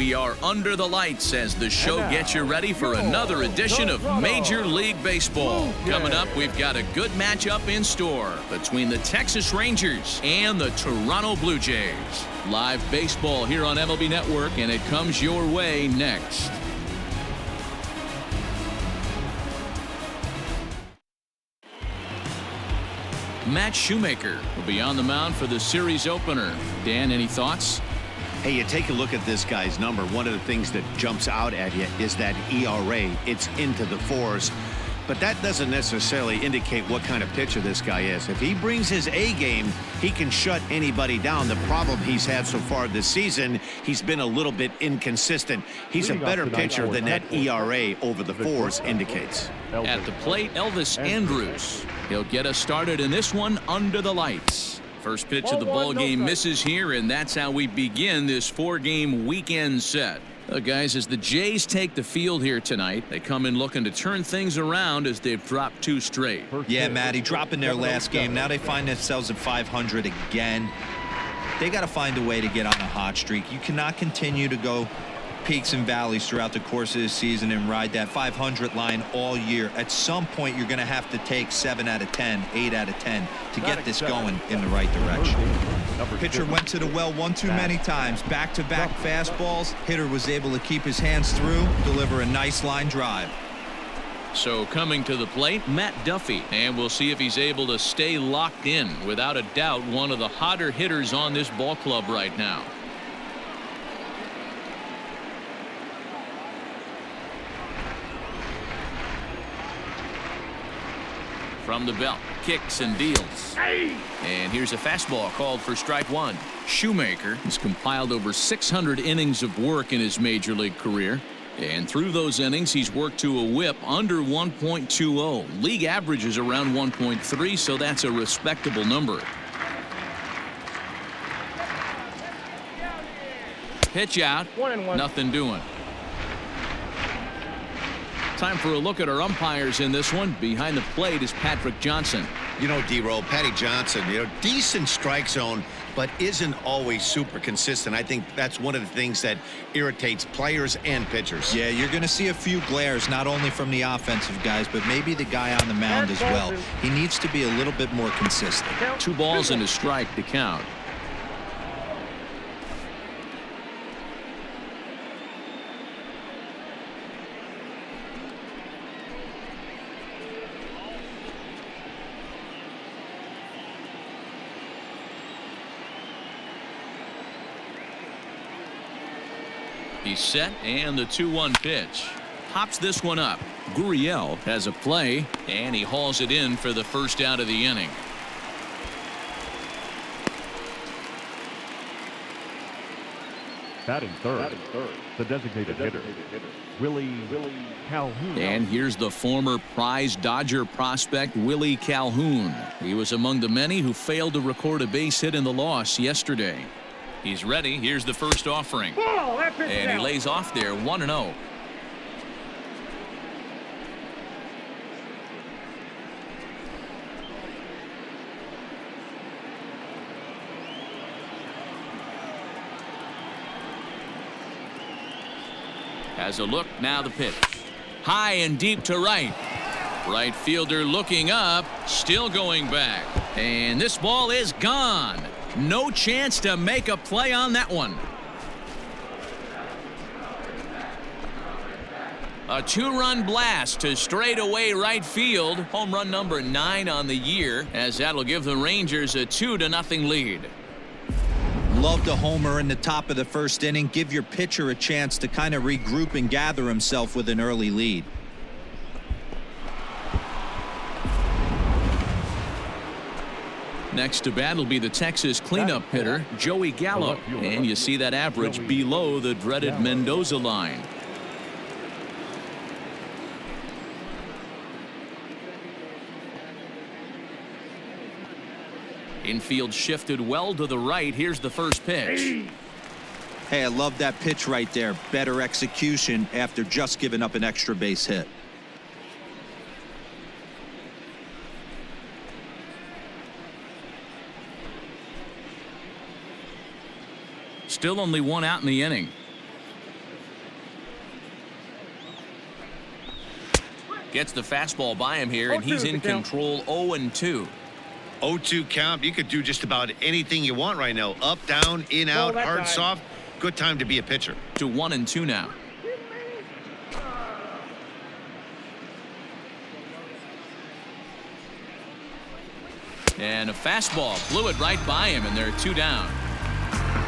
We are under the lights as the show gets you ready for another edition of Major League Baseball. Coming up, we've got a good matchup in store between the Texas Rangers and the Toronto Blue Jays. Live baseball here on MLB Network, and it comes your way next. Matt Shoemaker will be on the mound for the series opener. Dan, any thoughts? Hey, you take a look at this guy's number. One of the things that jumps out at you is that ERA. It's into the fours. But that doesn't necessarily indicate what kind of pitcher this guy is. If he brings his A game, he can shut anybody down. The problem he's had so far this season, he's been a little bit inconsistent. He's a better pitcher than that ERA over the fours indicates. At the plate, Elvis Andrus. He'll get us started in this one under the lights. First pitch of the ball game misses here, and that's how we begin this four-game weekend set. Guys, as the Jays take the field here tonight, they come in looking to turn things around as they've dropped two straight. Yeah, Matty, dropping their last game. Now they find themselves at 500 again. They got to find a way to get on a hot streak. You cannot continue to go peaks and valleys throughout the course of the season and ride that 500 line all year. At some point, you're going to have to take 7 out of 10, 8 out of 10 to get this going in the right direction. Pitcher went to the well one too many times. Back-to-back fastballs. Hitter was able to keep his hands through, deliver a nice line drive. So coming to the plate, Matt Duffy, and we'll see if he's able to stay locked in. Without a doubt, one of the hotter hitters on this ball club right now. From the belt, kicks and deals. And here's a fastball called for strike one. Shoemaker has compiled over 600 innings of work in his major league career. And through those innings, he's worked to a whip under 1.20. League average is around 1.3, so that's a respectable number. Pitch out, nothing doing. Time for a look at our umpires in this one. Behind the plate is Patrick Johnson. You know, D-Roll, Patty Johnson, decent strike zone, but isn't always super consistent. I think that's one of the things that irritates players and pitchers. Yeah, you're going to see a few glares, not only from the offensive guys, but maybe the guy on the mound as well. He needs to be a little bit more consistent. 2 balls and a strike to count. He's set, and the 2-1 pitch. Pops this one up. Gurriel has a play, and he hauls it in for the first out of the inning. Batting third, the designated hitter, Willie Calhoun. And here's the former prize Dodger prospect, Willie Calhoun. He was among the many who failed to record a base hit in the loss yesterday. He's ready. Here's the first offering. And he lays off there 1-0. Has a look. Now the pitch. High and deep to right. Right fielder looking up. Still going back. And this ball is gone. No chance to make a play on that one. A 2-run blast to straightaway right field. Home run number 9 on the year, as that'll give the Rangers a 2-0 lead. Love the homer in the top of the first inning. Give your pitcher a chance to kind of regroup and gather himself with an early lead. Next to bat will be the Texas cleanup hitter, Joey Gallo. And you see that average below the dreaded Mendoza line. Infield shifted well to the right. Here's the first pitch. Hey, I love that pitch right there. Better execution after just giving up an extra base hit. Still only 1 out in the inning. Gets the fastball by him here, and he's in control 0-2. 0-2 count. You could do just about anything you want right now. Up, down, in, out, hard, soft. Good time to be a pitcher. To 1-2 now. And a fastball blew it right by him, and they're 2 down.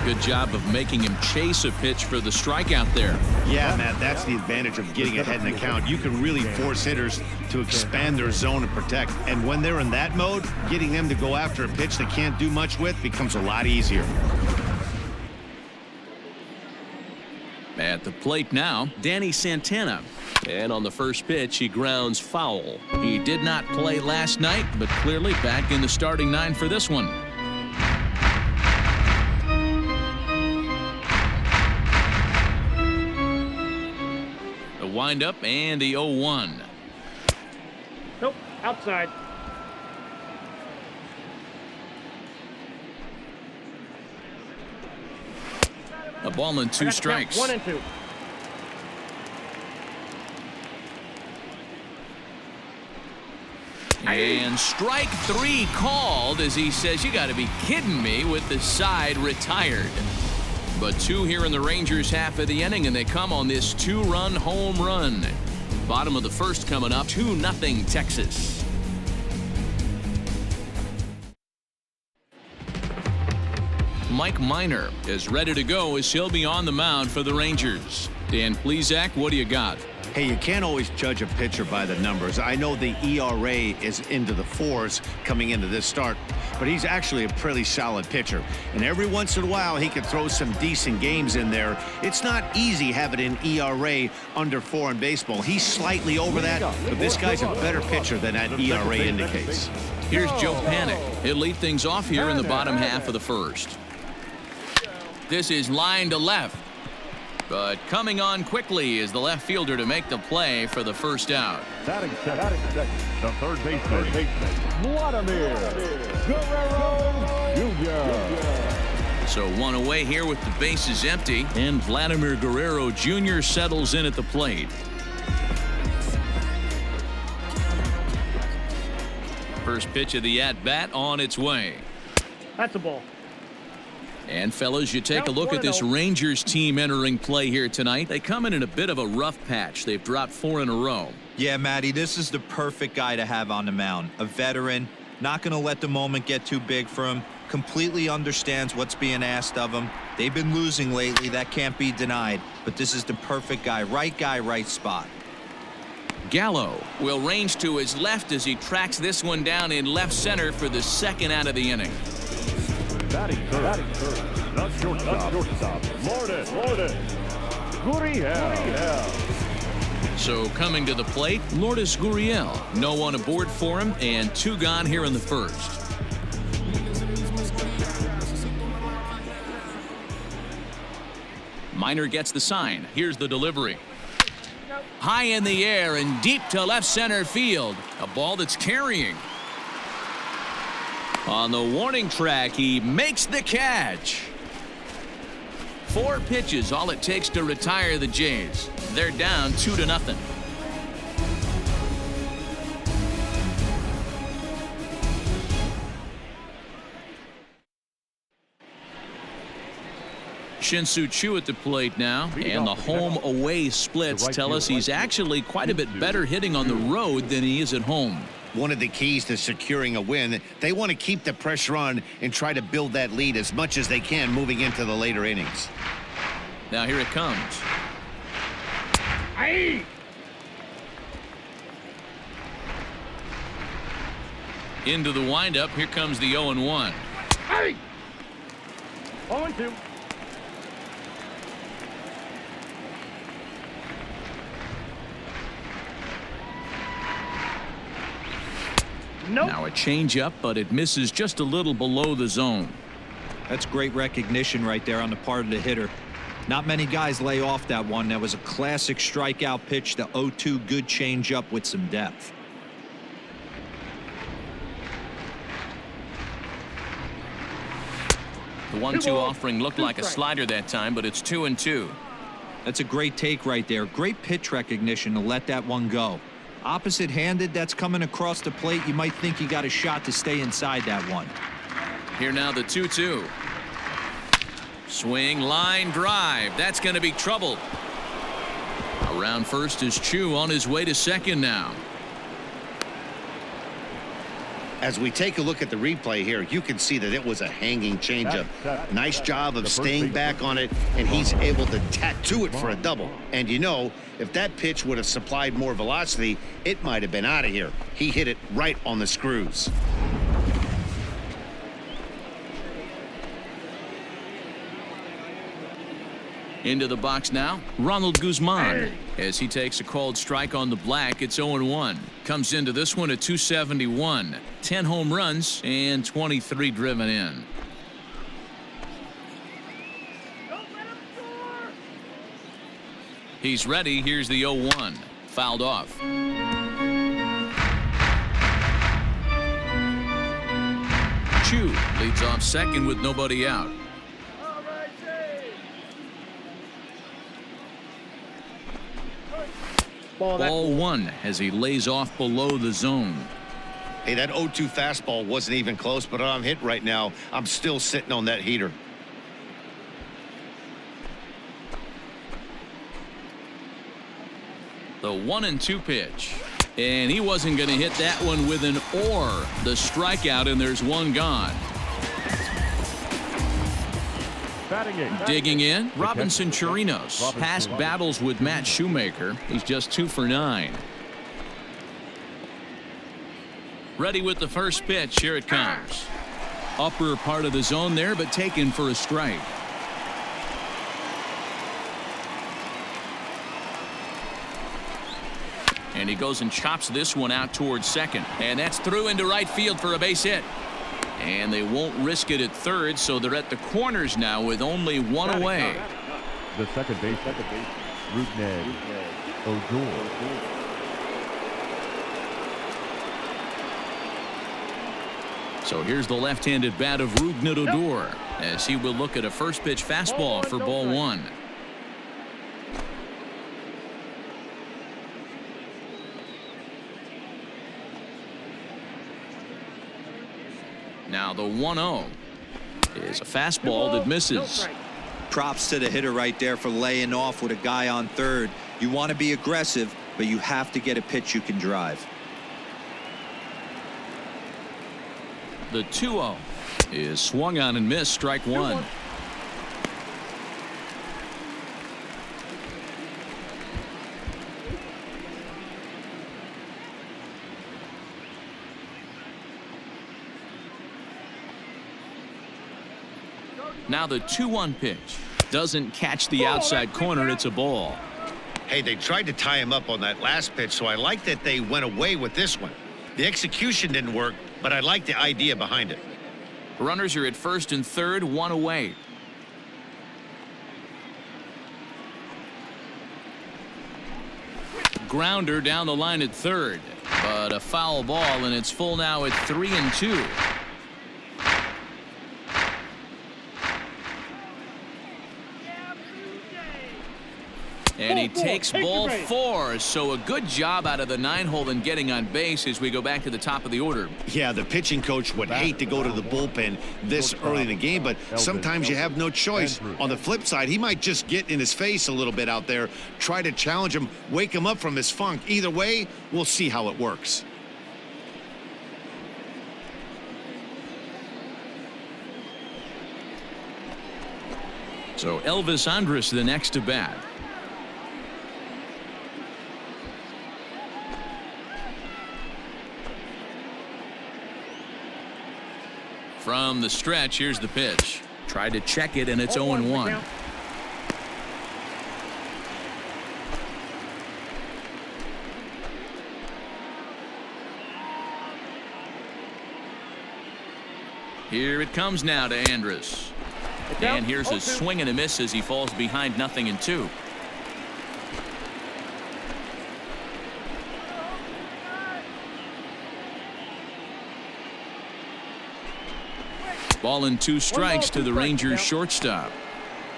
Good job of making him chase a pitch for the strikeout there. Yeah, Matt, that's the advantage of getting ahead in the count. You can really force hitters to expand their zone and protect. And when they're in that mode, getting them to go after a pitch they can't do much with becomes a lot easier. At the plate now, Danny Santana. And on the first pitch, he grounds foul. He did not play last night, but clearly back in the starting 9 for this one. The windup and the 0-1. Nope, outside. A ball and 2 strikes. 1-2. And strike 3 called as he says, "You got to be kidding me," with the side retired. But 2 here in the Rangers half of the inning, and they come on this 2-run home run. Bottom of the first coming up, 2-0 Texas. Mike Minor is ready to go as he'll be on the mound for the Rangers. Dan Plesac, what do you got? Hey, you can't always judge a pitcher by the numbers. I know the ERA is into the 4s coming into this start, but he's actually a pretty solid pitcher. And every once in a while, he can throw some decent games in there. It's not easy having an ERA under 4 in baseball. He's slightly over that, but this guy's a better pitcher than that ERA indicates. Here's Joe Panik. He'll lead things off here in the bottom half of the first. This is line to left. But coming on quickly is the left fielder to make the play for the first out. Batting second, the third baseman, Vladimir Guerrero Jr. So 1 away here with the bases empty, and Vladimir Guerrero Jr. settles in at the plate. First pitch of the at-bat on its way. That's a ball. And fellas, you take a look at this Rangers team entering play here tonight. They come in a bit of a rough patch. They've dropped 4 in a row. Yeah, Matty, this is the perfect guy to have on the mound. A veteran, not going to let the moment get too big for him, completely understands what's being asked of him. They've been losing lately. That can't be denied. But this is the perfect guy, right spot. Gallo will range to his left as he tracks this one down in left center for the second out of the inning. Batting third, not shortstop, Lourdes Gurriel. So coming to the plate, Lourdes Gurriel. No one aboard for him, and 2 gone here in the first. Minor gets the sign. Here's the delivery. High in the air and deep to left center field. A ball that's carrying. On the warning track, he makes the catch. 4 pitches, all it takes to retire the Jays. They're down 2-0. Shin-Soo Choo at the plate now, and the home-away splits tell us he's actually quite a bit better hitting on the road than he is at home. One of the keys to securing a win, they want to keep the pressure on and try to build that lead as much as they can moving into the later innings. Now here it comes. Aye. Into the windup. Here comes the 0-1. Aye. 0-2. Nope. Now a changeup, but it misses just a little below the zone. That's great recognition right there on the part of the hitter. Not many guys lay off that one. That was a classic strikeout pitch, the 0-2 good changeup with some depth. The 1-2 offering looked like a slider that time, but it's 2-2. That's a great take right there. Great pitch recognition to let that one go. Opposite-handed, that's coming across the plate. You might think you got a shot to stay inside that one. Here now the 2-2. Swing, line drive. That's going to be trouble. Around first is Chu on his way to second now. As we take a look at the replay here, you can see that it was a hanging changeup. Nice job of staying back on it, and he's able to tattoo it for a double. And you know, if that pitch would have supplied more velocity, it might have been out of here. He hit it right on the screws. Into the box now, Ronald Guzman. As he takes a called strike on the black, it's 0-1. Comes into this one at 271. 10 home runs and 23 driven in. He's ready. Here's the 0-1. Fouled off. Chu leads off second with nobody out. Ball one as he lays off below the zone. Hey, that 0-2 fastball wasn't even close, but I'm hit right now. I'm still sitting on that heater. The 1-2 pitch. And he wasn't going to hit that one with an or. The strikeout, and there's one gone. Digging in, Robinson Chirinos. Past battles with Matt Shoemaker. He's just 2 for 9. Ready with the first pitch. Here it comes. Upper part of the zone there, but taken for a strike. And he goes and chops this one out towards second. And that's through into right field for a base hit. And they won't risk it at third, so they're at the corners now with only one away. The second base, Rougned Odor. So here's the left-handed bat of Rougned Odor as he will look at a first pitch fastball for ball one. Now the 1-0 is a fastball that misses. Props to the hitter right there for laying off with a guy on third. You want to be aggressive, but you have to get a pitch you can drive. The 2-0 is swung on and missed. Strike one. Now the 2-1 pitch doesn't catch the outside corner. It's a ball. Hey, they tried to tie him up on that last pitch, so I like that they went away with this one. The execution didn't work, but I like the idea behind it. Runners are at first and third, one away. Grounder down the line at third, but a foul ball, and it's full now at 3-2. And he takes ball four, so a good job out of the 9-hole in getting on base as we go back to the top of the order. Yeah, the pitching coach would hate to go to the bullpen this early in the game, but sometimes you have no choice. On the flip side, he might just get in his face a little bit out there, try to challenge him, wake him up from his funk. Either way, we'll see how it works. So Elvis Andrus the next to bat. From the stretch, here's the pitch. Tried to check it, and it's 0-1. Here it comes now to Andrus. And here's a swing and a miss as he falls behind 0-2. Ball and 2 strikes to the Rangers shortstop.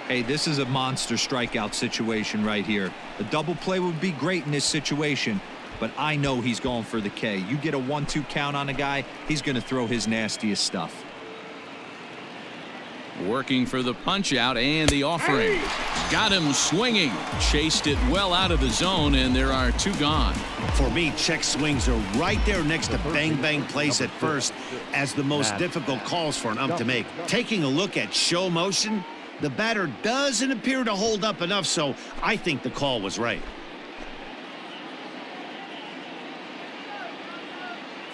Hey, this is a monster strikeout situation right here. A double play would be great in this situation, but I know he's going for the K. You get a 1-2 count on a guy, he's going to throw his nastiest stuff. Working for the punch out and the offering. Got him swinging. Chased it well out of the zone, and there are 2 gone. For me, check swings are right there next to bang-bang plays at first as the most difficult calls for an ump to make. Taking a look at show motion, the batter doesn't appear to hold up enough, so I think the call was right.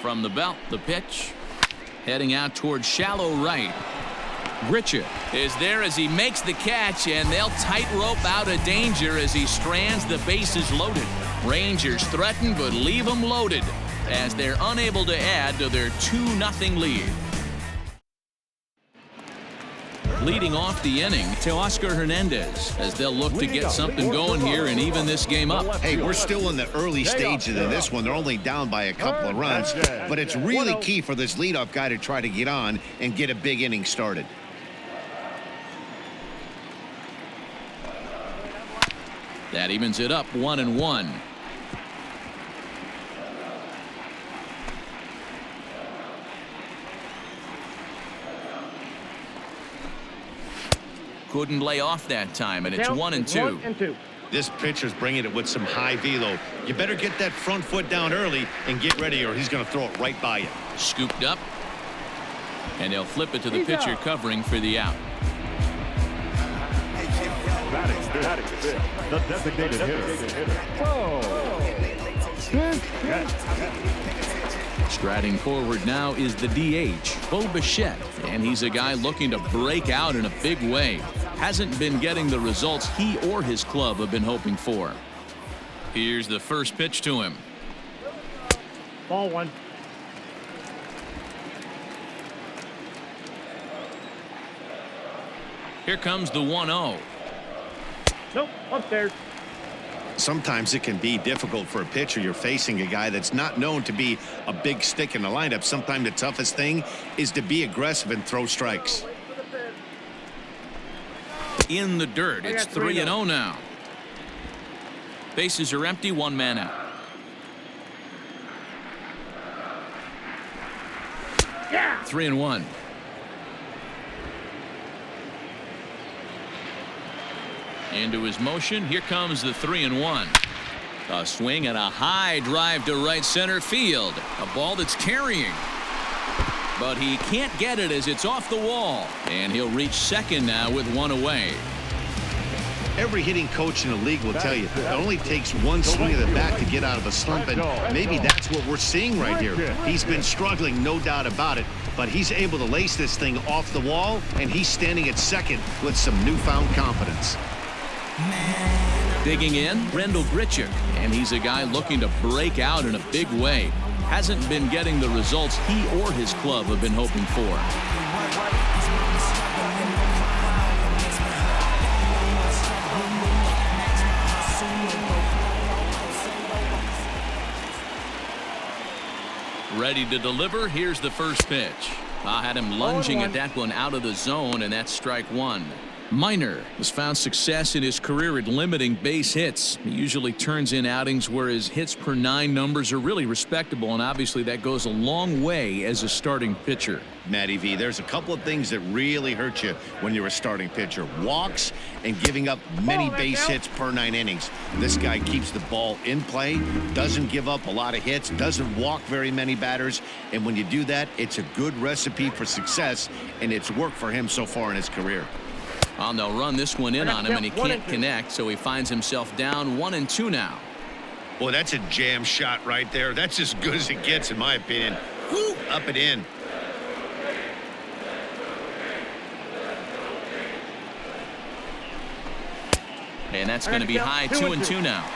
From the belt, the pitch. Heading out towards shallow right. Grichuk is there as he makes the catch, and they'll tightrope out of danger as he strands the bases loaded. Rangers threaten but leave them loaded as they're unable to add to their 2-0 lead. Leading off the inning, Teoscar Hernandez, as they'll look to get something going here and even this game up. Hey, we're still in the early stages of this one. They're only down by a couple of runs, but it's really key for this leadoff guy to try to get on and get a big inning started. That evens it up 1-1. Couldn't lay off that time, and it's 1-2. This pitcher's bringing it with some high velo. You better get that front foot down early and get ready, or he's going to throw it right by you. Scooped up, and they'll flip it to the pitcher covering for the out. The designated hitter. Striding forward now is the DH, Bo Bichette, and he's a guy looking to break out in a big way. Hasn't been getting the results he or his club have been hoping for. Here's the first pitch to him. Ball 1. Here comes the 1-0. Nope, upstairs. Sometimes it can be difficult for a pitcher. You're facing a guy that's not known to be a big stick in the lineup. Sometimes the toughest thing is to be aggressive and throw strikes. In the dirt, it's 3-0 now. Bases are empty, 1 man out. Yeah. 3-1. Into his motion. Here comes the 3-1. A swing and a high drive to right center field. A ball that's carrying. But he can't get it as it's off the wall. And he'll reach second now with 1 away. Every hitting coach in the league will tell you it only takes one swing of the bat to get out of a slump, and maybe that's what we're seeing right here. He's been struggling, no doubt about it, but he's able to lace this thing off the wall, and he's standing at second with some newfound confidence. Digging in, Rendell Grichuk, and he's a guy looking to break out in a big way. Hasn't been getting the results he or his club have been hoping for. Ready to deliver. Here's the first pitch. I had him lunging at that one out of the zone, and that's strike 1. Minor has found success in his career at limiting base hits. He usually turns in outings where his hits per 9 numbers are really respectable, and obviously that goes a long way as a starting pitcher. Matty V, there's a couple of things that really hurt you when you're a starting pitcher. Walks and giving up many base hits per 9 innings. This guy keeps the ball in play, doesn't give up a lot of hits, doesn't walk very many batters, and when you do that, it's a good recipe for success, and it's worked for him so far in his career. Well, they'll run this one in on him, and he can't connect, so he finds himself down 1-2 now. Boy, that's a jam shot right there. That's as good as it gets, in my opinion. Woo, up and in. And that's going to be high, 2-2 now.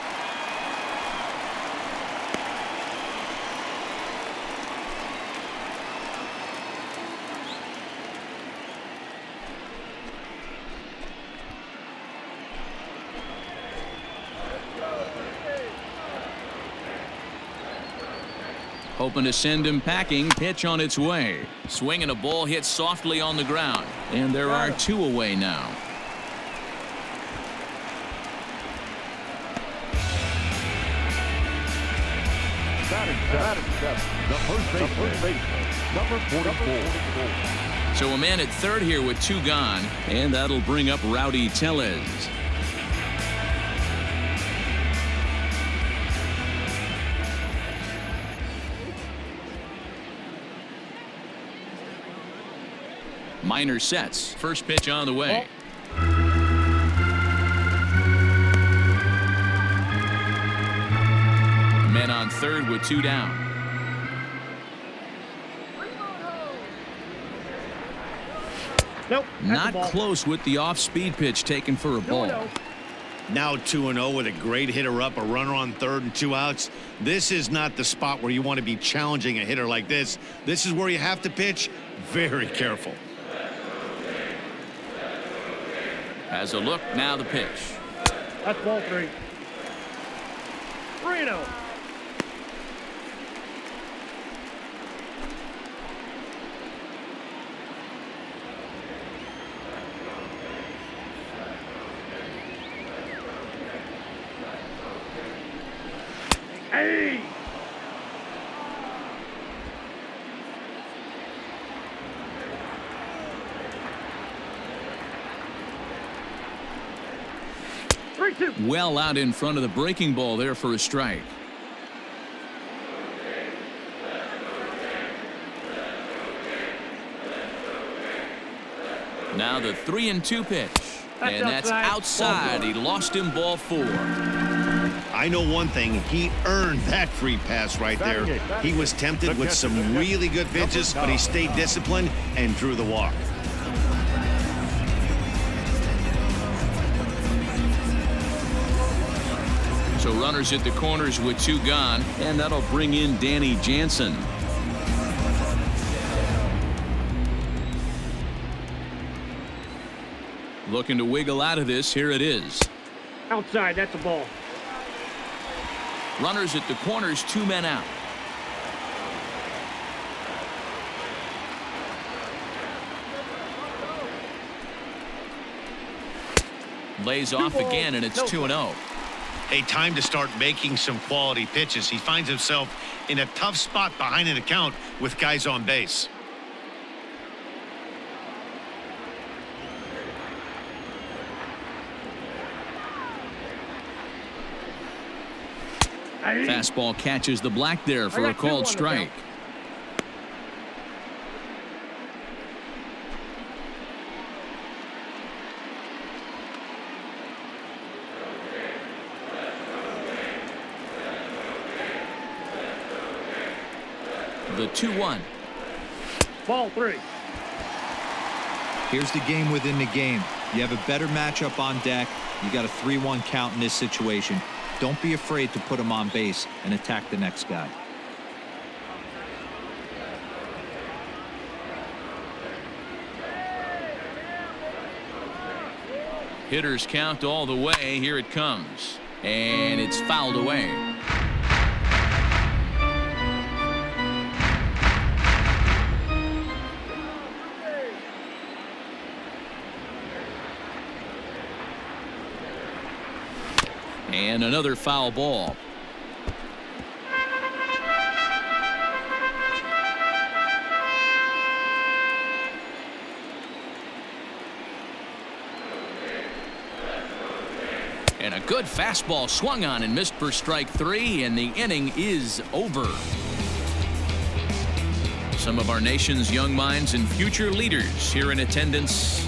Hoping to send him packing. Pitch on its way. Swinging a ball hit softly on the ground. And there are 2 away now. Batting seven. The first baseman, number 44. So a man at third here with two gone, and that'll bring up Rowdy Tellez. Minor sets. First pitch on the way. Men on third with two down. Nope. Not close with the off-speed pitch taken for a ball. Now 2-0 with a great hitter up, a runner on third and 2 outs. This is not the spot where you want to be challenging a hitter like this. This is where you have to pitch very careful. As a look, now the pitch. That's ball 3. 3-0. Hey! Well out in front of the breaking ball there for a strike. Now the 3-2 pitch. And that's outside. He lost him, ball 4. I know one thing. He earned that free pass right there. He was tempted with some really good pitches, but he stayed disciplined and drew the walk. So runners at the corners with two gone, and that'll bring in Danny Jansen. Looking to wiggle out of this. Here it is. Outside. That's a ball. Runners at the corners, 2 men out. Lays off again, and it's 2-0. A time to start making some quality pitches. He finds himself in a tough spot behind an account with guys on base. Fastball catches the black there for a called strike. The 2-1. Ball 3. Here's the game within the game. You have a better matchup on deck. You got a 3-1 count in this situation. Don't be afraid to put him on base and attack the next guy. Hitters count all the way. Here it comes. And it's fouled away. And another foul ball. And a good fastball swung on and missed for strike 3, and the inning is over. Some of our nation's young minds and future leaders here in attendance.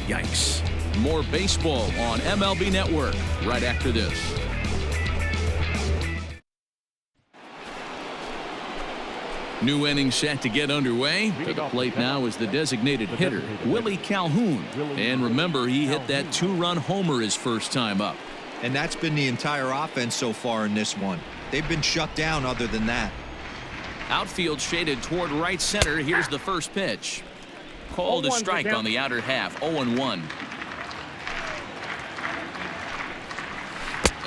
Yikes. More baseball on MLB Network right after this. New inning set to get underway. To the plate now is the designated hitter, Willie Calhoun. And remember, he hit that 2-run homer his first time up. And that's been the entire offense so far in this one. They've been shut down other than that. Outfield shaded toward right center. Here's the first pitch. Called a strike on the outer half. 0-1.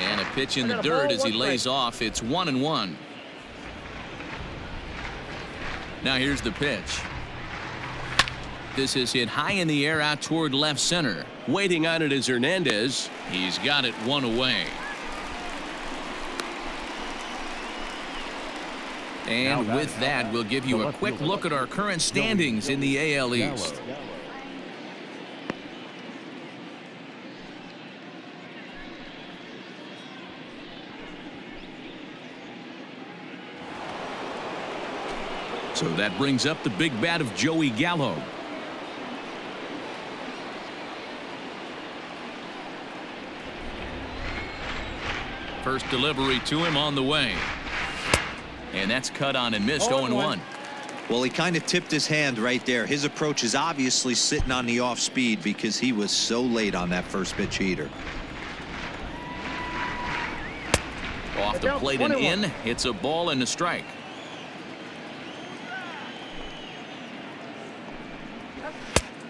And a pitch in the dirt as he lays off. It's 1-1. Now here's the pitch. This is hit high in the air out toward left center. Waiting on it is Hernandez. He's got it one away. And with that, we'll give you a quick look at our current standings in the AL East. So that brings up the big bat of Joey Gallo. First delivery to him on the way. And that's cut on and missed. 0-1. Well, he kind of tipped his hand right there. His approach is obviously sitting on the off speed because he was so late on that first pitch heater. Off the plate and in. It's a ball and a strike.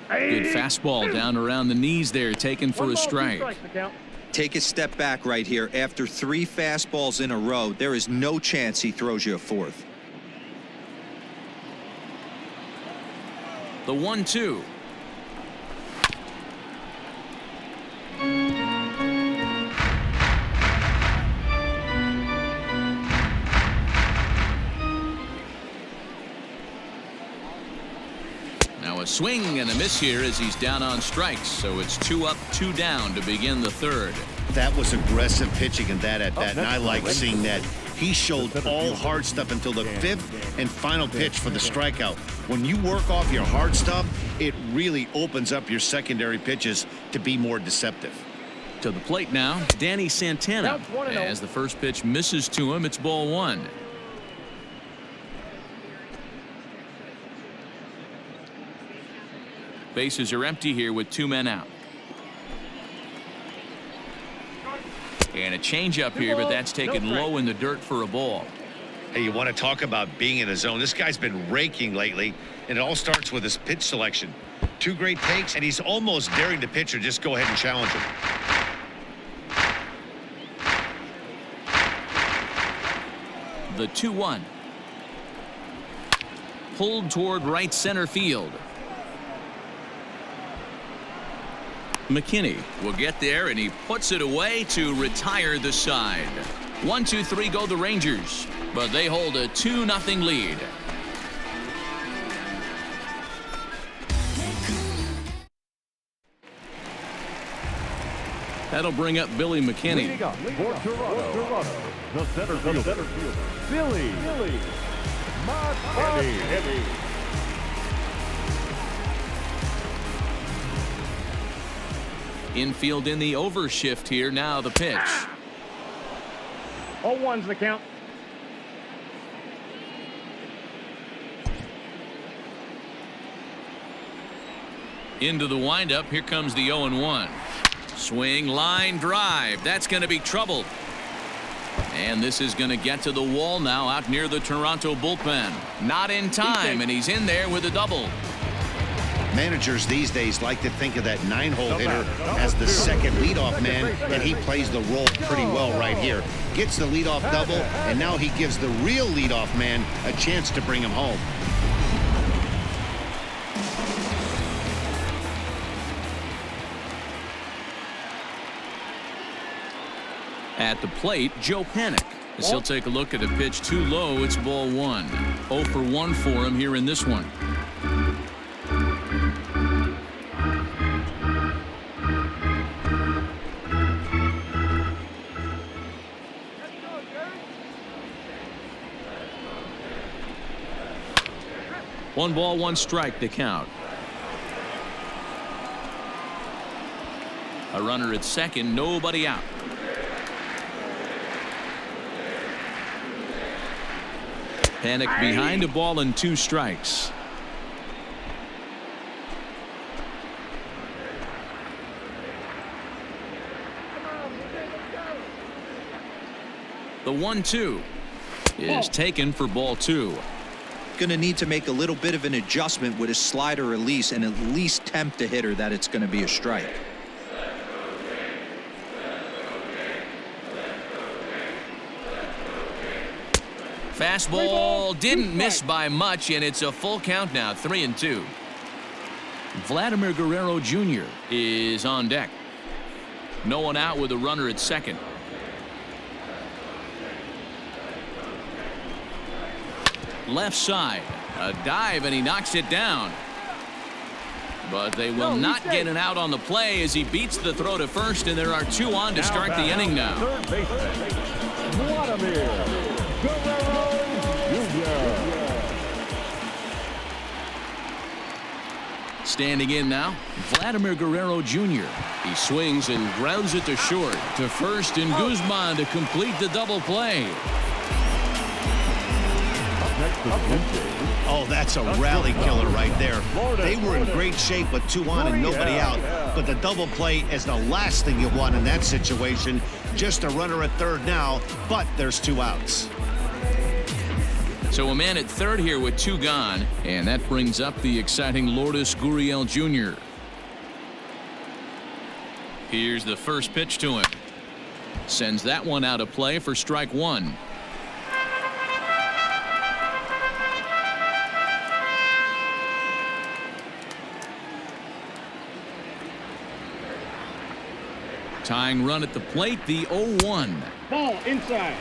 Good fastball down around the knees there, taken for a strike. Take a step back right here. After 3 fastballs in a row, there is no chance he throws you a 4th. The 1-2. Now a swing and a miss here as he's down on strikes. So it's 2 up, 2 down to begin the 3rd. That was aggressive pitching and that at that, and I like seeing that. He showed all hard stuff until the 5th and final pitch for the strikeout. When you work off your hard stuff, it really opens up your secondary pitches to be more deceptive. To the plate now, Danny Santana. As the first pitch misses to him, it's ball 1. Bases are empty here with 2 men out. And a changeup here, but that's taken low in the dirt for a ball. Hey, you want to talk about being in a zone? This guy's been raking lately, and it all starts with his pitch selection. 2 great takes, and he's almost daring the pitcher just go ahead and challenge him. The 2-1. Pulled toward right center field. McKinney will get there, and he puts it away to retire the side. 1-2-3 go the Rangers, but they hold a 2-0 lead. That'll bring up Billy McKinney. Leading up for Toronto, the center fielder, Billy McKinney. Infield in the overshift here. Now the pitch. 0-1's the count. Into the windup. Here comes the 0-1. Swing, line drive. That's going to be trouble. And this is going to get to the wall now out near the Toronto bullpen. Not in time, and he's in there with a double. Managers these days like to think of that 9-hole hitter as the second leadoff man, and he plays the role pretty well right here. Gets the leadoff double, and now he gives the real leadoff man a chance to bring him home. At the plate, Joe Panic. As he'll take a look at a pitch too low, it's ball 1. 0 for 1 for him here in this one. One ball, 1 strike to count. A runner at second, nobody out. Panic behind a ball and 2 strikes. The 1-2 is taken for ball 2. Going to need to make a little bit of an adjustment with his slider release and at least tempt the hitter that it's going to be a strike. Fastball didn't miss by much, and it's a full count now, 3-2. Vladimir Guerrero Jr. is on deck. No one out with a runner at second. Left side. A dive, and he knocks it down. But they will not get an out on the play as he beats the throw to first, and there are 2 on to start the inning now. Third baseman, Vladimir Guerrero Jr. Standing in now, Vladimir Guerrero Jr. He swings and grounds it to short. To first, and Guzman to complete the double play. Oh, that's a rally killer right there. They were in great shape with 2 on and nobody out. But the double play is the last thing you want in that situation. Just a runner at third now, but there's 2 outs. So a man at third here with 2 gone, and that brings up the exciting Lourdes Gurriel Jr. Here's the first pitch to him. Sends that one out of play for strike 1. Tying run at the plate, the 0-1. Ball inside.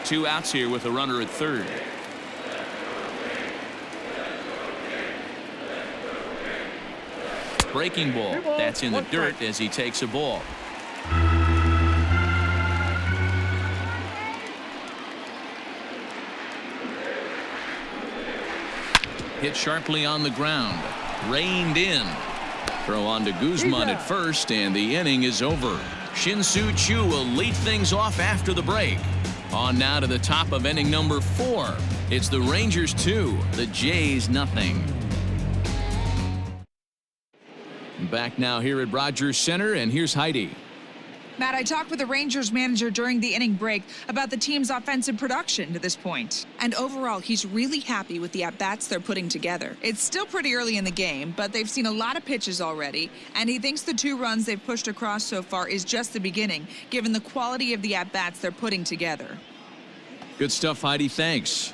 2 outs here with a runner at third. Breaking ball. That's in the dirt as he takes a ball. Hit sharply on the ground. Reined in. Throw on to Guzman at first, and the inning is over. Shin-Soo Choo will lead things off after the break. On now to the top of inning number 4. It's the Rangers 2, the Jays nothing. Back now here at Rogers Center, and here's Heidi. Matt, I talked with the Rangers manager during the inning break about the team's offensive production to this point. And overall, he's really happy with the at-bats they're putting together. It's still pretty early in the game, but they've seen a lot of pitches already, and he thinks the 2 runs they've pushed across so far is just the beginning, given the quality of the at-bats they're putting together. Good stuff, Heidi. Thanks.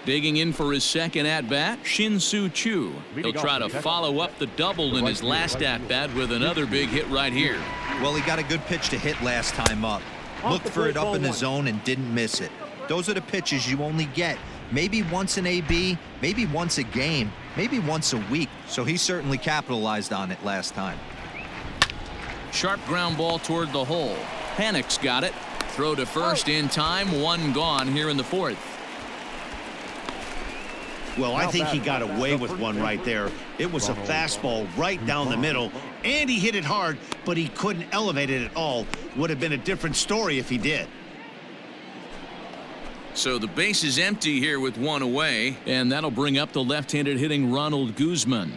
Digging in for his second at-bat, Shin-Soo Choo. He'll try to follow up the double in his last at-bat with another big hit right here. Well, he got a good pitch to hit last time up. Looked for it up in the zone and didn't miss it. Those are the pitches you only get maybe once in AB, maybe once a game, maybe once a week. So he certainly capitalized on it last time. Sharp ground ball toward the hole. Panic's got it. Throw to first in time. 1 gone here in the 4th. Well, I think he got away with one right there. It was a fastball right down the middle, and he hit it hard, but he couldn't elevate it at all. Would have been a different story if he did. So the base is empty here with 1 away, and that'll bring up the left-handed hitting Ronald Guzman.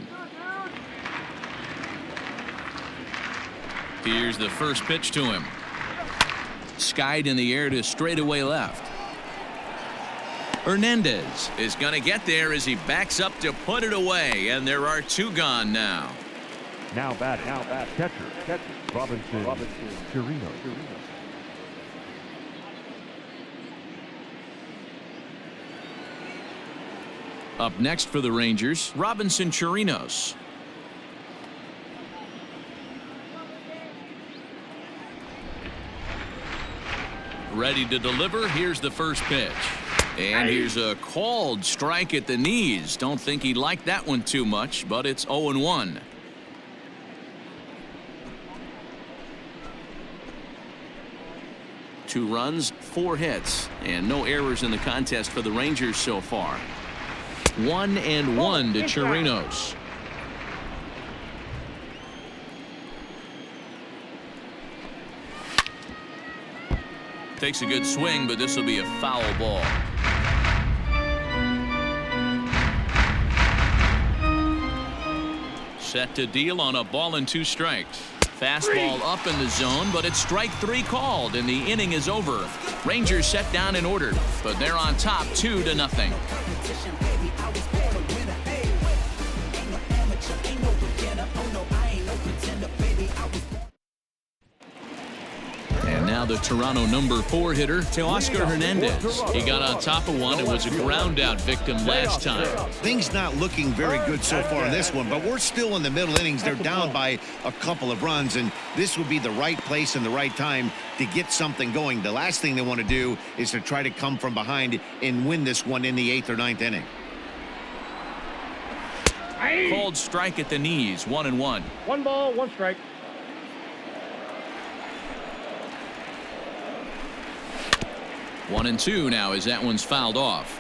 Here's the first pitch to him. Skied in the air to straightaway left. Hernandez is going to get there as he backs up to put it away, and there are 2 gone now. Now bat, catcher, Robinson Chirino. Up next for the Rangers, Robinson Chirinos. Ready to deliver. Here's the first pitch. And here's a called strike at the knees. Don't think he liked that one too much, but it's 0-1. Two runs, 4 hits, and no errors in the contest for the Rangers so far. 1-1 to Chirinos. Takes a good swing, but this will be a foul ball. Set to deal on a ball and 2 strikes. Fastball up in the zone, but it's strike 3 called, and the inning is over. Rangers set down in order, but they're on top 2-0. And now Now the Toronto #4 hitter, Teoscar Hernandez. He got on top of one and was a ground-out victim last time. Things not looking very good so far in this one, but we're still in the middle innings. They're down by a couple of runs, and this would be the right place and the right time to get something going. The last thing they want to do is to try to come from behind and win this one in the 8th or 9th inning. Called strike at the knees, 1-1. 1 ball, 1 strike. One and two now as that one's fouled off.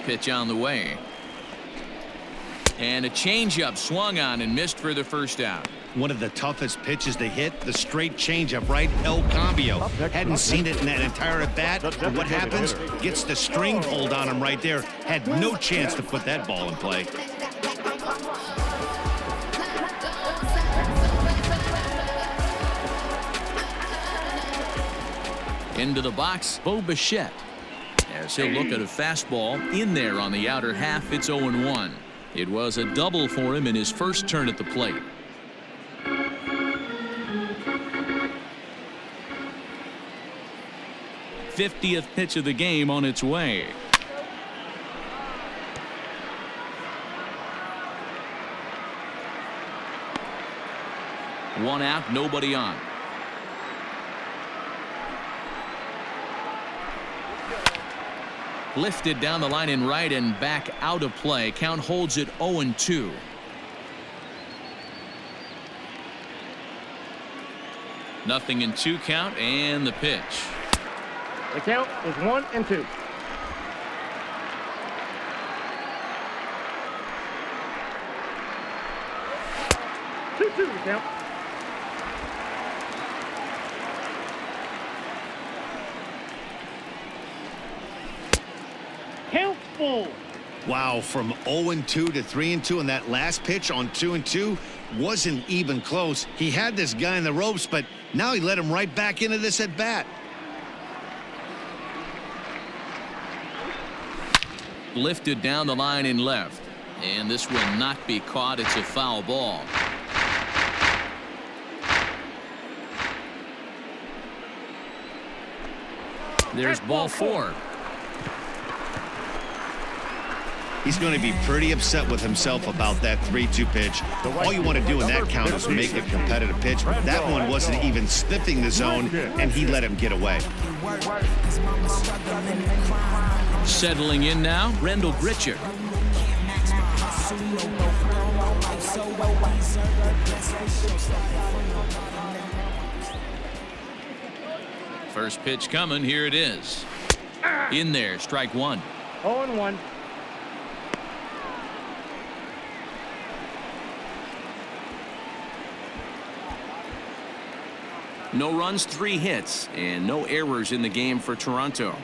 Pitch on the way. And a changeup swung on and missed for the first out. One of the toughest pitches to hit, the straight changeup, right? El Cambio. Hadn't seen it in that entire at bat. But what happens? Gets the string pulled on him right there. Had no chance to put that ball in play. Into the box, Bo Bichette. As he'll look at a fastball in there on the outer half, it's 0-1. It was a double for him in his first turn at the plate. '50th pitch of the game on its way. One out, nobody on. Lifted down the line in right and back out of play. Count holds it 0-2. Nothing in 2 count and the pitch. The count is 1-2. Two the count. Count full. Wow, from 0-2 to 3-2, and that last pitch on 2-2 wasn't even close. He had this guy in the ropes, but now he let him right back into this at bat. Lifted down the line in left, and this will not be caught. It's a foul ball. There's ball 4. He's going to be pretty upset with himself about that 3-2 pitch. All you want to do in that count is make a competitive pitch. That one wasn't even sniffing the zone, and he let him get away. Settling in now, Rendell Grichuk. First pitch coming. Here it is. In there, strike 1. 0-1. No runs, 3 hits, and no errors in the game for Toronto.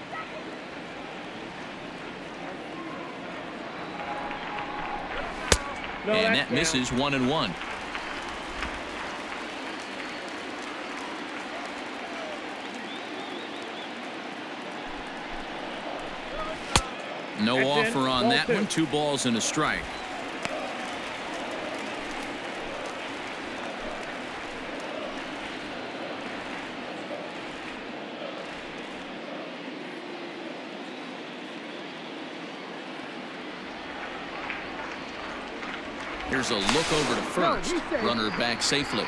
No, And that's that misses, 1-1. No That's offer in. on Ball that 2. one. 2 balls and a strike. Here's a look over to first. Runner back safely.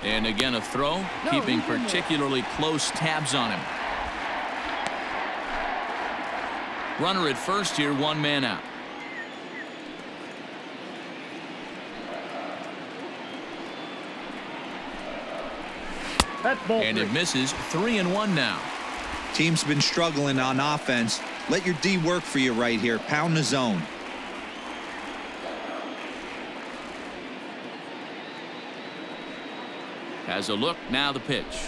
And again a throw, keeping particularly close tabs on him. Runner at first here, 1 man out. That's ball And 3. it misses, 3-1 now. Team's been struggling on offense. Let your D work for you right here. Pound the zone. Has a look, now the pitch.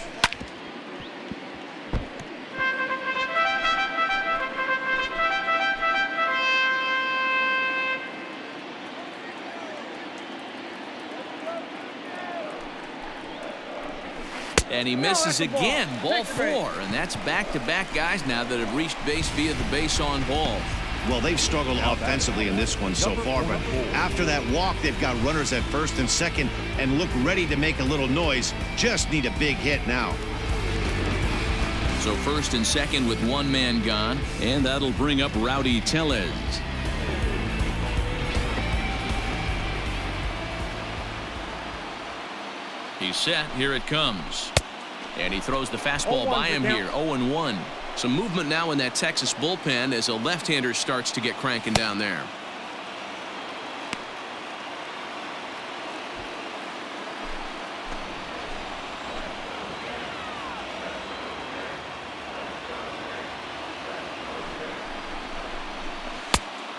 And he misses again. Ball 4. And that's back-to-back guys now that have reached base via the base on ball. Well, they've struggled offensively in this one so far, but after that walk, they've got runners at first and second and look ready to make a little noise. Just need a big hit now. So first and second with one man gone, and that'll bring up Rowdy Tellez. He's set. Here it comes. And he throws the fastball by him here. 0-1. Some movement now in that Texas bullpen as a left-hander starts to get cranking down there.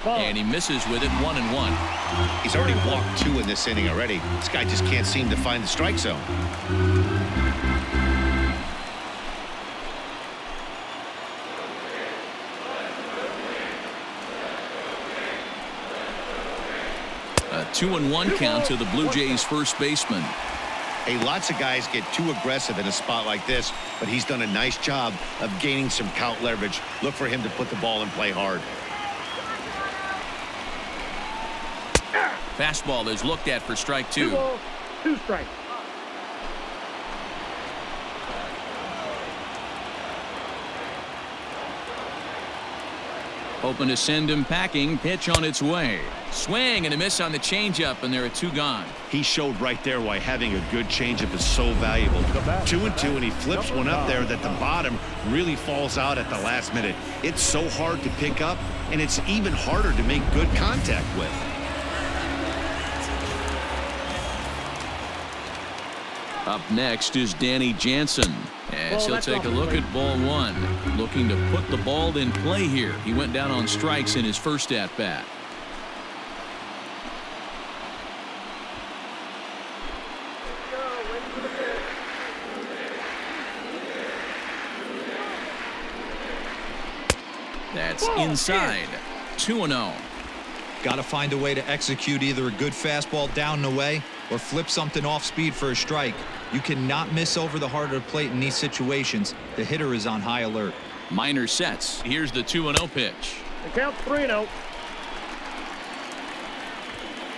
And he misses with it. 1-1. He's already walked 2 in this inning already. This guy just can't seem to find the strike zone. A 2-1 count to the Blue Jays first baseman. Hey, lots of guys get too aggressive in a spot like this, but he's done a nice job of gaining some count leverage. Look for him to put the ball in play hard. Fastball is looked at for strike 2. 2 balls, 2 strikes. Hoping to send him packing. Pitch on its way. Swing and a miss on the changeup, and there are 2 gone. He showed right there why having a good changeup is so valuable. 2-2, and he flips one up there that the bottom really falls out at the last minute. It's so hard to pick up, and it's even harder to make good contact with. Up next is Danny Jansen, as he'll take a look at ball 1, looking to put the ball in play here. He went down on strikes in his first at-bat. That's inside. 2-0. Got to find a way to execute either a good fastball down and away or flip something off speed for a strike. You cannot miss over the heart of the plate in these situations. The hitter is on high alert. Minor sets. Here's the 2-0 pitch. The count's 3-0.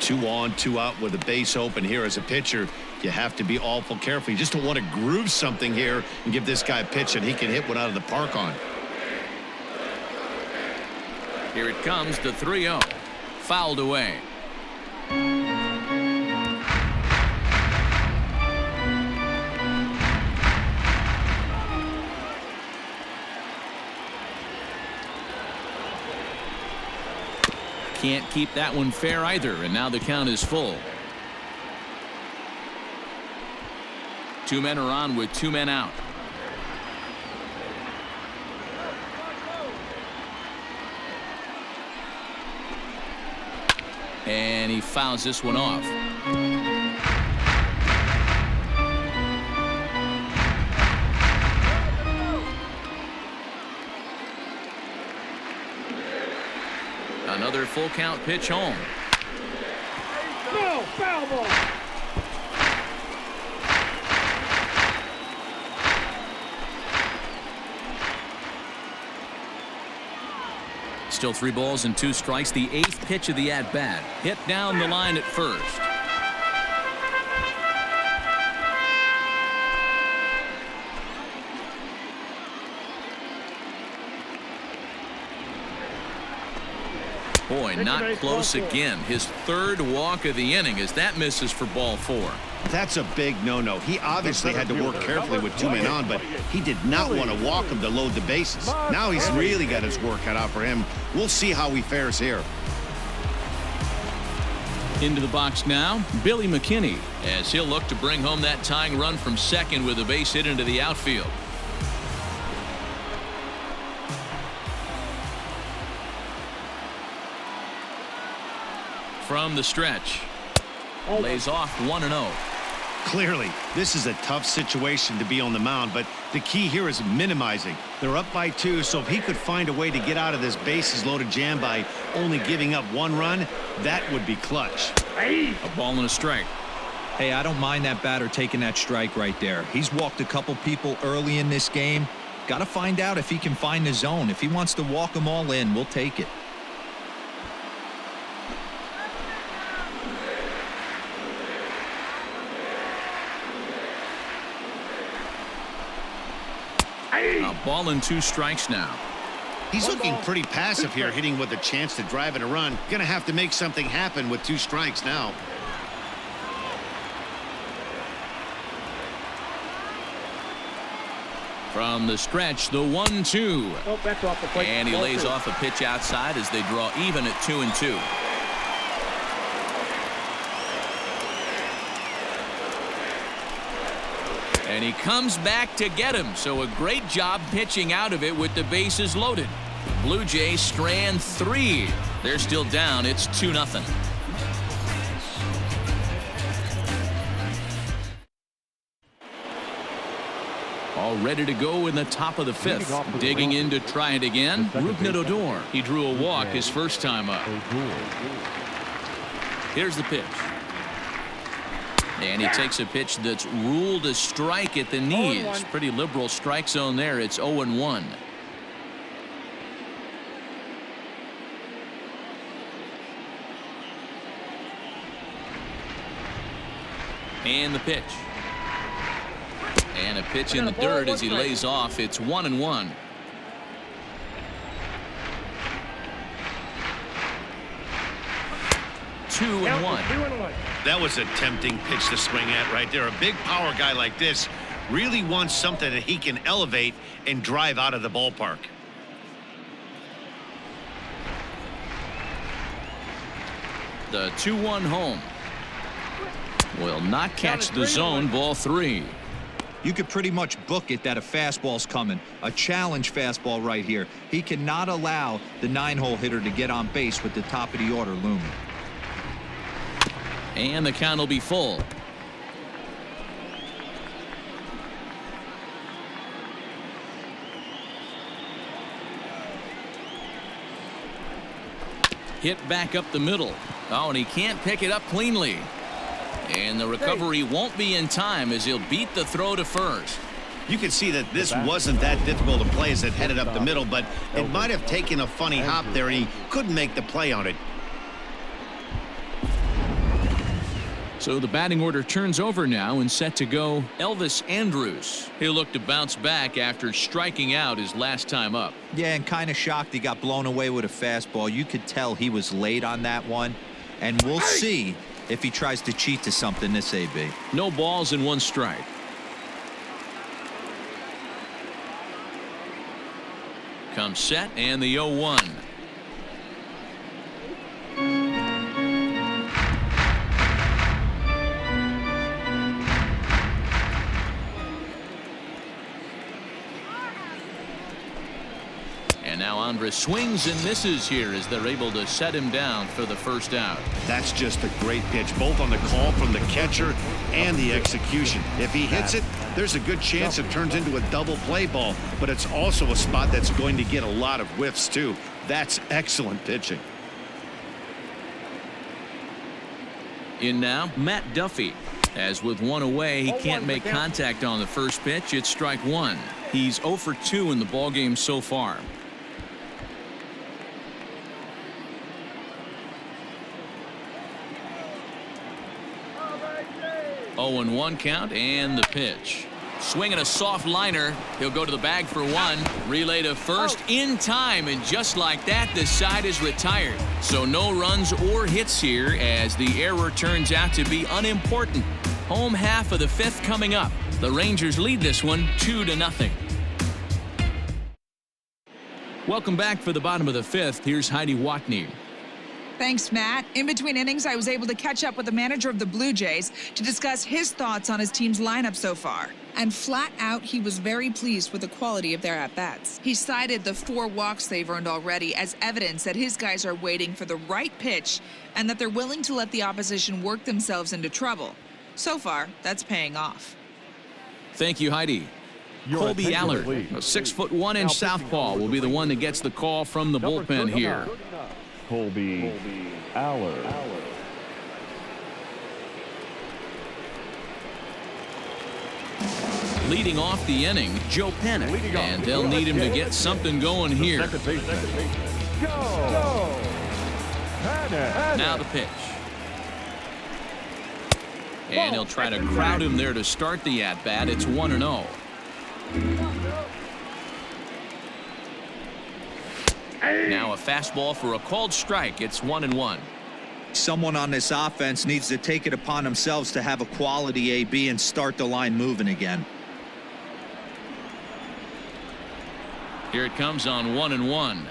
2 on, 2 out with the base open here as a pitcher. You have to be awful careful. You just don't want to groove something here and give this guy a pitch that he can hit one out of the park on. Here it comes, the 3-0. Fouled away. Can't keep that one fair either, and now the count is full. 2 men are on with 2 men out. And he fouls this one off. Another full count pitch home. No, foul ball. Still 3 balls and 2 strikes. The 8th pitch of the at-bat. Hit down the line at first. Boy, not close again. His 3rd walk of the inning as that misses for ball 4. That's a big no-no. He obviously had to work carefully with 2 men on, but he did not want to walk him to load the bases. Now he's really got his work cut out for him. We'll see how he fares here. Into the box now, Billy McKinney, as he'll look to bring home that tying run from second with a base hit into the outfield. From the stretch, lays off 1-0. Clearly, this is a tough situation to be on the mound, but the key here is minimizing. They're up by 2, so if he could find a way to get out of this bases loaded jam by only giving up 1 run, that would be clutch. A ball and a strike. Hey, I don't mind that batter taking that strike right there. He's walked a couple people early in this game. Got to find out if he can find the zone. If he wants to walk them all in, we'll take it. A ball and 2 strikes now. He's looking pretty passive here, hitting with a chance to drive in a run. Gonna have to make something happen with 2 strikes now. From the stretch, the 1-2. Oh, that's off the plate. And he Ball lays 2. off a pitch outside as they draw even at 2-2. And he comes back to get him, so a great job pitching out of it with the bases loaded. Blue Jays strand 3. They're still down. It's 2-0. All ready to go in the top of the 5th. Digging in to try it again. Rougned Odor. He drew a walk his first time up. Here's the pitch. And he takes a pitch that's ruled a strike at the knees. Pretty liberal strike zone there. It's 0-1. And the pitch. And a pitch in the dirt as he lays off. It's 1-1. Two and one. That was a tempting pitch to swing at right there. A big power guy like this really wants something that he can elevate and drive out of the ballpark. The 2-1 home. Will not catch the zone. Ball 3. You could pretty much book it that a fastball's coming. A challenge fastball right here. He cannot allow the 9-hole hitter to get on base with the top of the order looming. And the count will be full. Hit back up the middle. Oh, and he can't pick it up cleanly. And the recovery won't be in time as he'll beat the throw to first. You can see that this wasn't that difficult a play as it headed up the middle, but it might have taken a funny hop there, and he couldn't make the play on it. So the batting order turns over now and set to go Elvis Andrus. He'll look to bounce back after striking out his last time up. Yeah, and kind of shocked he got blown away with a fastball. You could tell he was late on that one, and we'll see if he tries to cheat to something this AB. No balls and 1 strike. Comes set and the 0-1. And now Andrus swings and misses here as they're able to set him down for the first out. That's just a great pitch, both on the call from the catcher and the execution. If he hits it, there's a good chance it turns into a double play ball, but it's also a spot that's going to get a lot of whiffs too. That's excellent pitching. In now, Matt Duffy. As with 1 away, he can't make contact on the first pitch. It's strike 1. He's 0 for 2 in the ballgame so far. 0-1 count and the pitch. Swinging a soft liner. He'll go to the bag for 1. Relay to first in time, and just like that, the side is retired. So no runs or hits here as the error turns out to be unimportant. Home half of the 5th coming up. The Rangers lead this one 2-0. Welcome back for the bottom of the 5th. Here's Heidi Watney. Thanks, Matt. In between innings, I was able to catch up with the manager of the Blue Jays to discuss his thoughts on his team's lineup so far. And flat out, he was very pleased with the quality of their at-bats. He cited the 4 walks they've earned already as evidence that his guys are waiting for the right pitch and that they're willing to let the opposition work themselves into trouble. So far, that's paying off. Thank you, Heidi. Colby Allard, a 6'1" southpaw, will be the one that gets the call from the bullpen here. Colby Allard. Leading off the inning, Joe Panic, and they'll need him to get something going here. Second baseman, go! Now the pitch. And he'll try to crowd him there to start the at-bat. It's 1-0. Now a fastball for a called strike. It's 1-1. Someone on this offense needs to take it upon themselves to have a quality AB and start the line moving again. Here it comes on 1-1.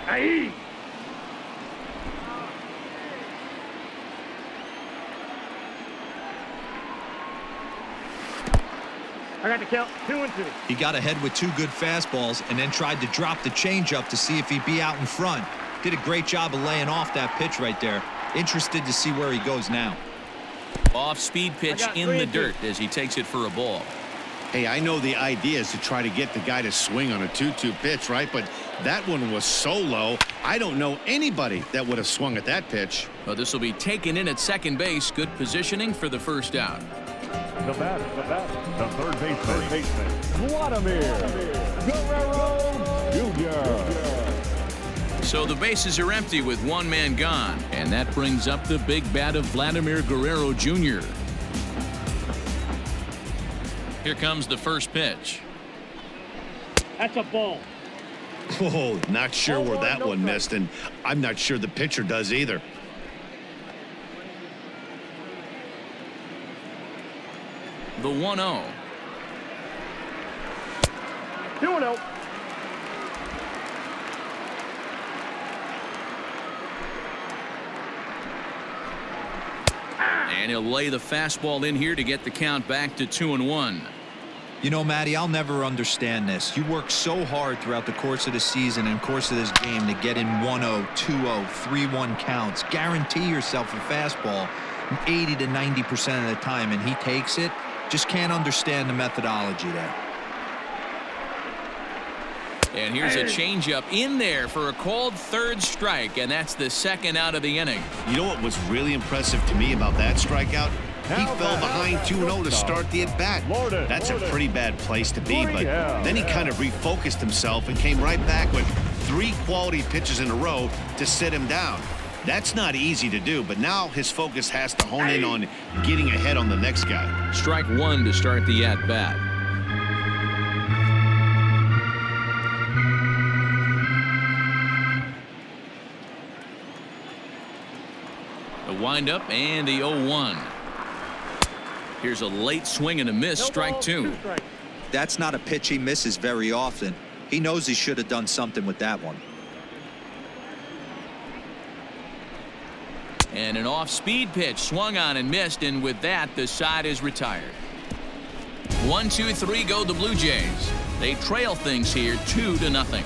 Hey. I got to count 2-2. He got ahead with 2 good fastballs and then tried to drop the changeup to see if he'd be out in front. Did a great job of laying off that pitch right there. Interested to see where he goes now. Off-speed pitch in the dirt as he takes it for a ball. Hey, I know the idea is to try to get the guy to swing on a 2-2 pitch, right? But that one was so low, I don't know anybody that would have swung at that pitch. Well, this will be taken in at second base. Good positioning for the first out. The batter, the third baseman, Vladimir Guerrero Jr. So the bases are empty with one man gone, and that brings up the big bat of Vladimir Guerrero Jr. Here comes the first pitch. That's a ball. Oh, not sure where that one missed, and I'm not sure the pitcher does either. The 1-0. 2-0. And he'll lay the fastball in here to get the count back to 2-1. You know, Matty, I'll never understand this. You work so hard throughout the course of the season and course of this game to get in 1-0, 2-0, 3-1 counts. Guarantee yourself a fastball 80 to 90% of the time, and he takes it. Just can't understand the methodology there. And here's a changeup in there for a called third strike, and that's the second out of the inning. You know what was really impressive to me about that strikeout? He fell behind 2-0 to start the at-bat. That's a pretty bad place to be, but then he kind of refocused himself and came right back with 3 quality pitches in a row to sit him down. That's not easy to do, but now his focus has to hone in on getting ahead on the next guy. Strike 1 to start the at-bat. The windup and the 0-1. Here's a late swing and a miss. Strike 2. That's not a pitch he misses very often. He knows he should have done something with that one. And an off-speed pitch swung on and missed, and with that, the side is retired. 1, 2, 3 go the Blue Jays. They trail things here 2-0.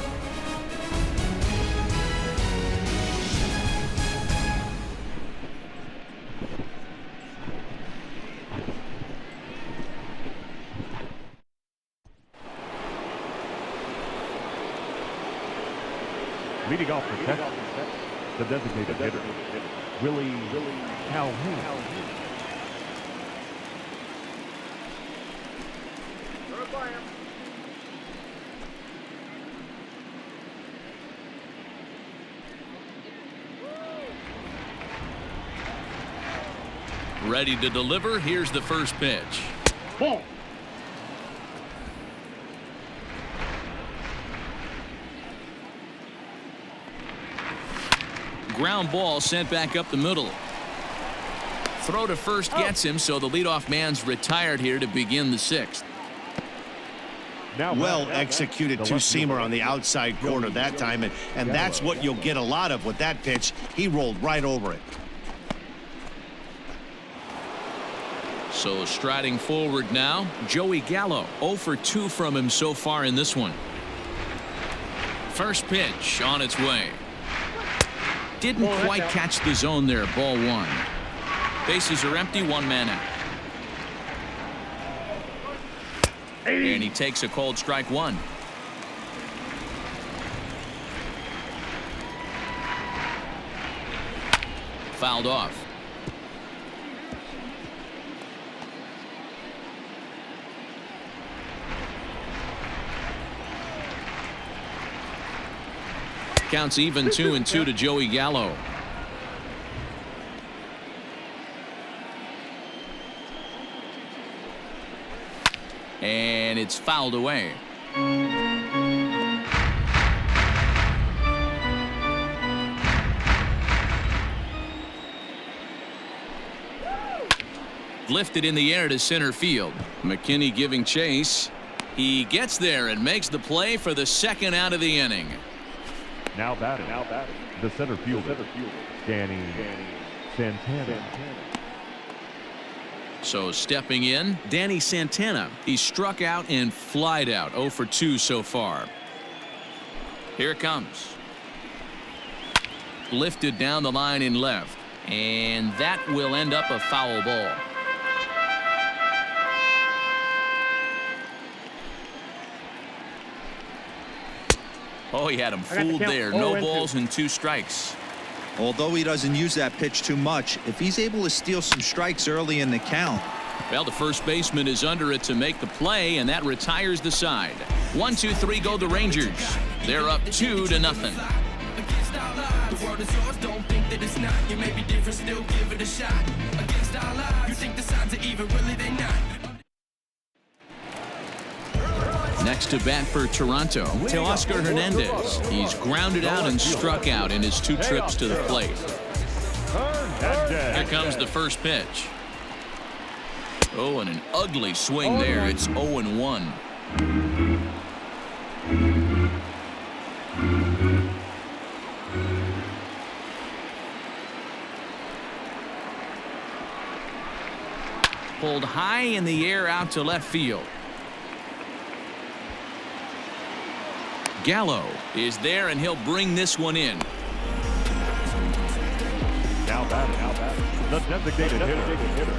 Leading off the Texas, the designated hitter, Willie Calhoun. Ready to deliver. Here's the first pitch. Ball. Ground ball sent back up the middle. Throw to first gets him, so the leadoff man's retired here to begin the 6th. Well executed two-seamer on the outside corner that time, and that's what you'll get a lot of with that pitch. He rolled right over it. So striding forward now, Joey Gallo. 0 for 2 from him so far in this one. First pitch on its way. Didn't quite catch the zone there. Ball 1. Bases are empty. 1 man out. And he takes a called strike 1. Fouled off. Counts even 2-2 to Joey Gallo. And it's fouled away. Lifted in the air to center field. McKinney giving chase. He gets there and makes the play for the second out of the inning. Now batting. The center fielder, Danny Santana. So stepping in, Danny Santana. He struck out and flied out. 0 for 2 so far. Here it comes. Lifted down the line in left. And that will end up a foul ball. Oh, he had him fooled there. No balls and 2 strikes. Although he doesn't use that pitch too much, if he's able to steal some strikes early in the count. Well, the first baseman is under it to make the play, and that retires the side. 1, 2, 3 go the Rangers. They're up 2-0. The world is yours, don't think that it's not. You may be different, still give it a shot. Against our lives, you think the signs are even, really they not. Next to bat for Toronto, Teoscar Hernandez. He's grounded out and struck out in his 2 trips to the plate. Here comes the first pitch. Oh, and an ugly swing there. It's 0-1. Pulled high in the air out to left field. Gallo is there, and he'll bring this one in. Now batting. The designated hitter.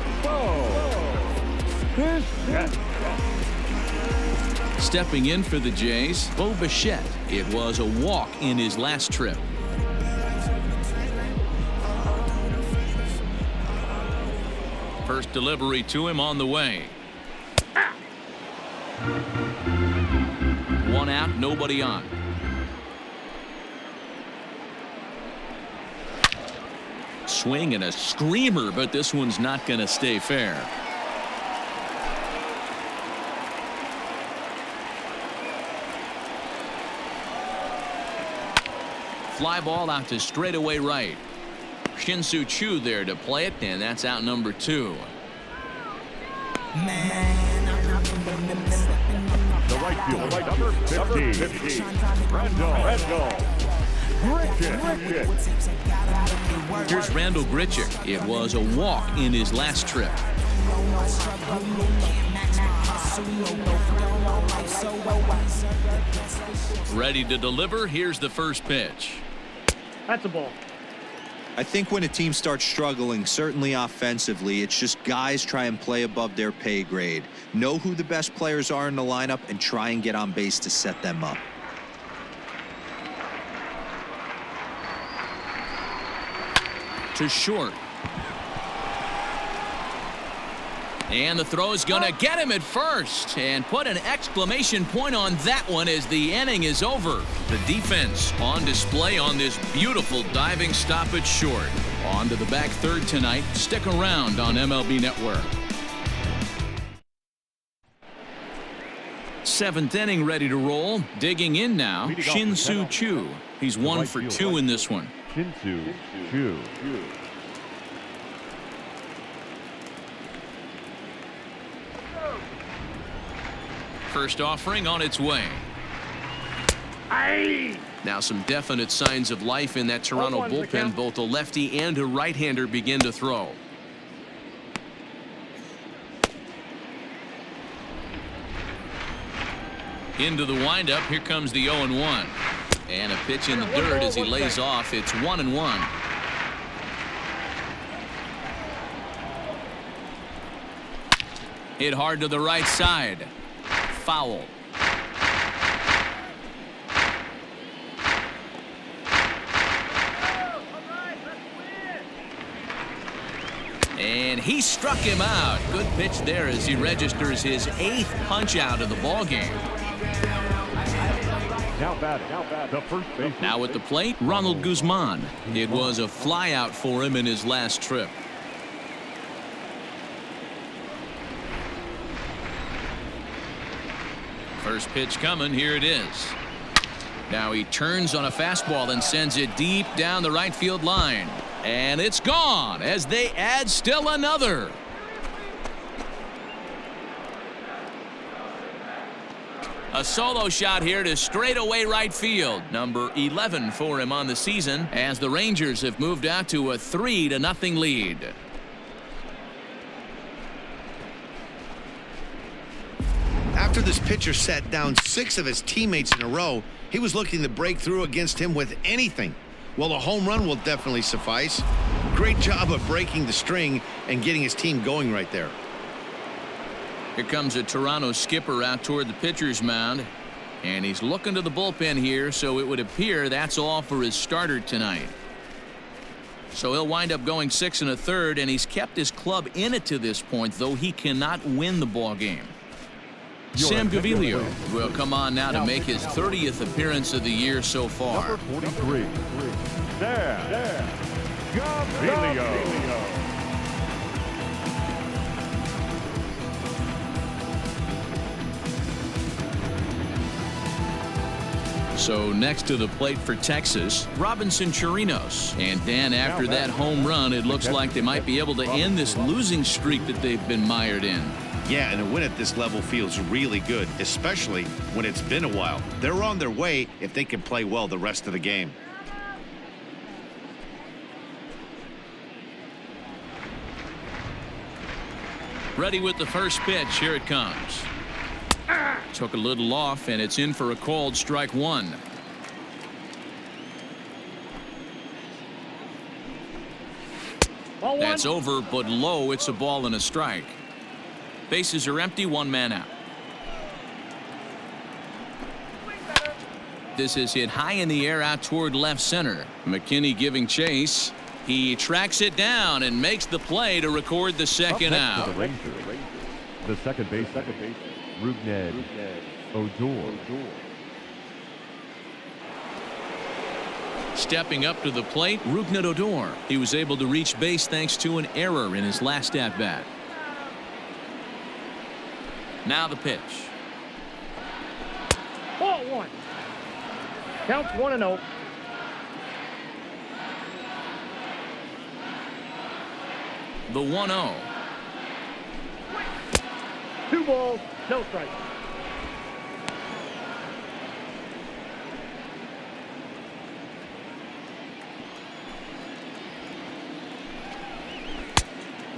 Stepping in for the Jays, Bo Bichette. It was a walk in his last trip. First delivery to him on the way. 1 out, nobody on. Swing and a screamer, but this one's not going to stay fair. Fly ball out to straightaway right. Shin-Soo Choo there to play it, and that's out number 2. The right fielder, number 15. Randall Grichuk. Here's Randall Grichuk. It was a walk in his last trip. Ready to deliver. Here's the first pitch. That's a ball. I think when a team starts struggling, certainly offensively, it's just guys try and play above their pay grade. Know who the best players are in the lineup and try and get on base to set them up. To short. And the throw is going to get him at first, and put an exclamation point on that one as the inning is over. The defense on display on this beautiful diving stop at short. On to the back third tonight. Stick around on MLB Network. 7th inning ready to roll. Digging in now, Shin-Soo Choo. He's 1 for 2 in this one. Shin-Soo Choo. First offering on its way. Now some definite signs of life in that Toronto bullpen. Both a lefty and a right-hander begin to throw. Into the windup. Here comes the 0-1. And a pitch in the dirt as he lays off. It's 1-1. Hit hard to the right side. Foul. And he struck him out. Good pitch there as he registers his 8th punch out of the ball game. Now batting, the first base. Now at the plate, Ronald Guzman. It was a flyout for him in his last trip. First pitch coming. Here it is. Now he turns on a fastball and sends it deep down the right field line. And it's gone as they add still another. A solo shot here to straightaway right field. Number 11 for him on the season as the Rangers have moved out to a 3-0 lead. After this pitcher sat down 6 of his teammates in a row, he was looking to break through against him with anything. Well, a home run will definitely suffice. Great job of breaking the string and getting his team going right there. Here comes a Toronto skipper out toward the pitcher's mound. And he's looking to the bullpen here, so it would appear that's all for his starter tonight. So he'll wind up going 6 1/3, and he's kept his club in it to this point, though he cannot win the ball game. Sam Gaviglio will come on now to make his 30th appearance of the year so far. Number 43. There. Gaviglio. So next to the plate for Texas, Robinson Chirinos. And Dan, after that home run, it looks like they might be able to end this losing streak that they've been mired in. Yeah, and a win at this level feels really good, especially when it's been a while. They're on their way if they can play well the rest of the game. Ready with the first pitch. Here it comes. Took a little off, and it's in for a called strike one. That's over, but low. It's a ball and a strike. Bases are empty, 1 man out. This is hit high in the air out toward left center. McKinney giving chase. He tracks it down and makes the play to record the second out. The second base, Rougned Odor. Stepping up to the plate, Rougned Odor. He was able to reach base thanks to an error in his last at-bat. Now the pitch. Ball 1. Counts 1-0. The 1-0. 2 balls, no strikes.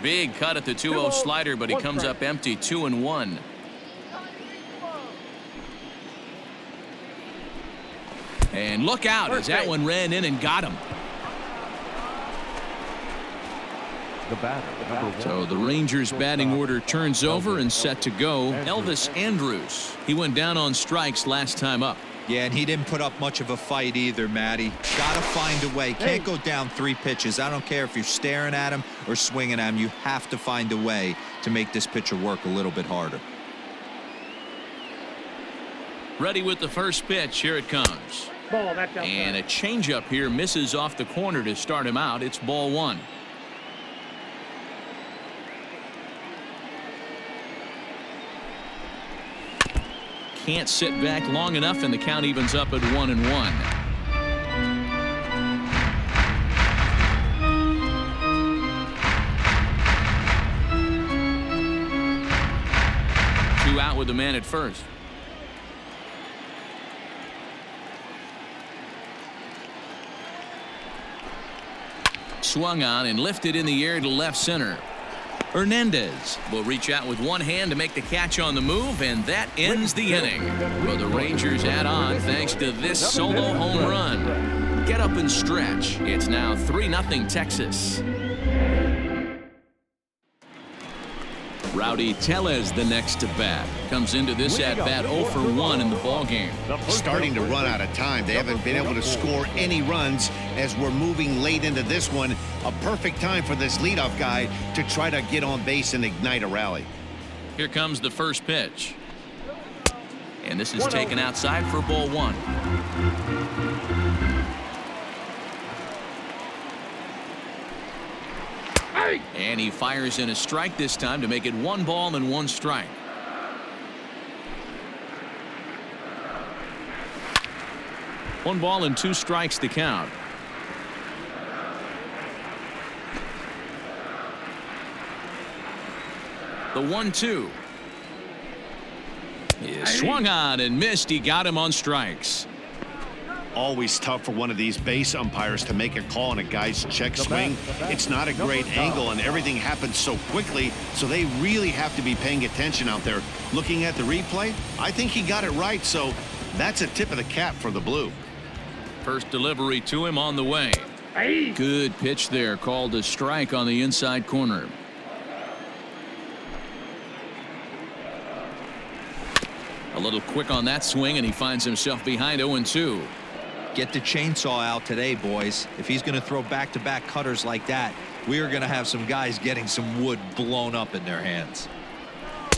Big cut at the 2-0 slider, but he comes up empty, 2-1. And look out as that one ran in and got him. So the Rangers batting order turns over and set to go. Elvis Andrus. He went down on strikes last time up. Yeah, and he didn't put up much of a fight either, Matty. Got to find a way. Can't go down 3 pitches. I don't care if you're staring at him or swinging at him. You have to find a way to make this pitcher work a little bit harder. Ready with the first pitch. Here it comes. Ball, that's outside. And a changeup here misses off the corner to start him out. It's ball 1. Can't sit back long enough, and the count evens up at 1-1. 2 out with the man at first. Swung on and lifted in the air to left center. Hernandez will reach out with one hand to make the catch on the move, and that ends the inning. Well, the Rangers add on thanks to this solo home run. Get up and stretch. It's now 3-0 Texas. Rowdy Tellez the next to bat. Comes into this at-bat 0 for 1 in the ballgame. Starting to run out of time. They haven't been able to score any runs as we're moving late into this one. A perfect time for this leadoff guy to try to get on base and ignite a rally. Here comes the first pitch. And this is taken outside for ball one. And he fires in a strike this time to make it 1 ball and 1 strike. One ball and 2 strikes to count. The 1-2 is swung on and missed. He got him on strikes. Always tough for one of these base umpires to make a call on a guy's check swing. It's not a great angle, and everything happens so quickly, so they really have to be paying attention out there. Looking at the replay, I think he got it right, so that's a tip of the cap for the Blue. First delivery to him on the way. Good pitch there, called a strike on the inside corner. A little quick on that swing, and he finds himself behind 0-2. Get the chainsaw out today, boys. If he's going to throw back-to-back cutters like that, we are going to have some guys getting some wood blown up in their hands.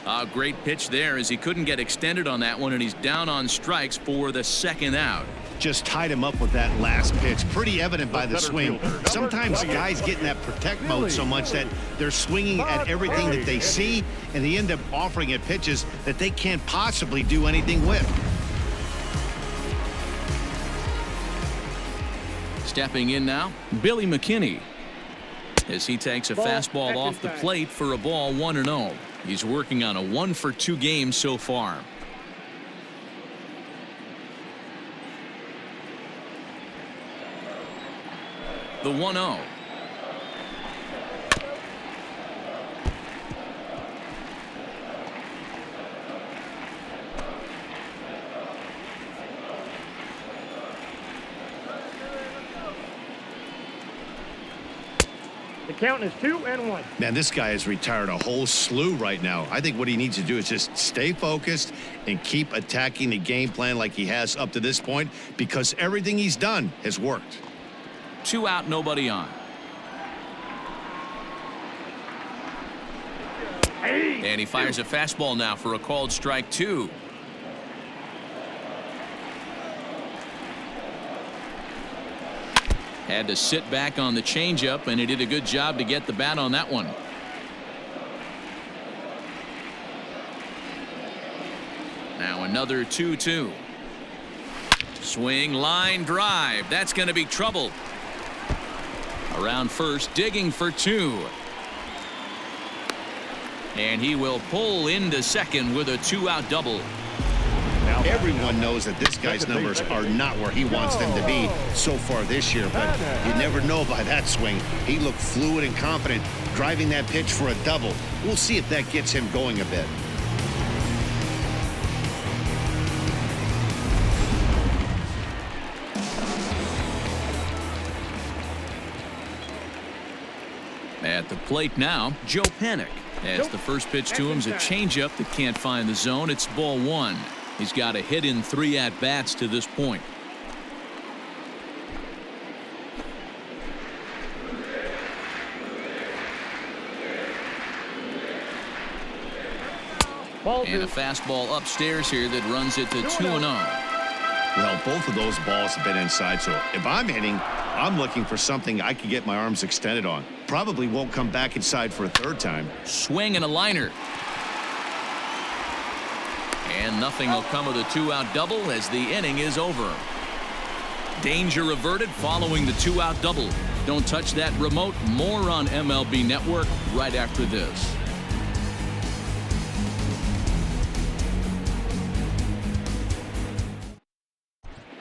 A great pitch there as he couldn't get extended on that one, and he's down on strikes for the second out. Just tied him up with that last pitch. Pretty evident by the swing. Sometimes guys get in that protect mode so much that they're swinging at everything that they see, and they end up offering at pitches that they can't possibly do anything with. Stepping in now, Billy McKinney, as he takes a fastball off the plate for a ball 1-0. He's working on a 1-for-2 game so far. The 1-0. The count is 2-1. Man, this guy has retired a whole slew right now. I think what he needs to do is just stay focused and keep attacking the game plan like he has up to this point, because everything he's done has worked. 2 out, nobody on. And he fires a fastball now for a called strike 2. Had to sit back on the changeup, and he did a good job to get the bat on that one. Now another 2-2. Swing, line drive. That's going to be trouble. Around first, digging for 2. And he will pull into second with a 2-out double. Everyone knows that this guy's numbers are not where he wants them to be so far this year, but you never know by that swing. He looked fluid and confident driving that pitch for a double. We'll see if that gets him going a bit. At the plate now, Joe Panik. As the first pitch to him is a changeup that can't find the zone. It's ball 1. He's got a hit in 3 at-bats to this point. And a fastball upstairs here that runs it to 2-0. Well, both of those balls have been inside, so if I'm hitting, I'm looking for something I can get my arms extended on. Probably won't come back inside for a third time. Swing and a liner. And nothing will come of the 2-out double as the inning is over. Danger averted following the 2-out double. Don't touch that remote. More on MLB Network right after this.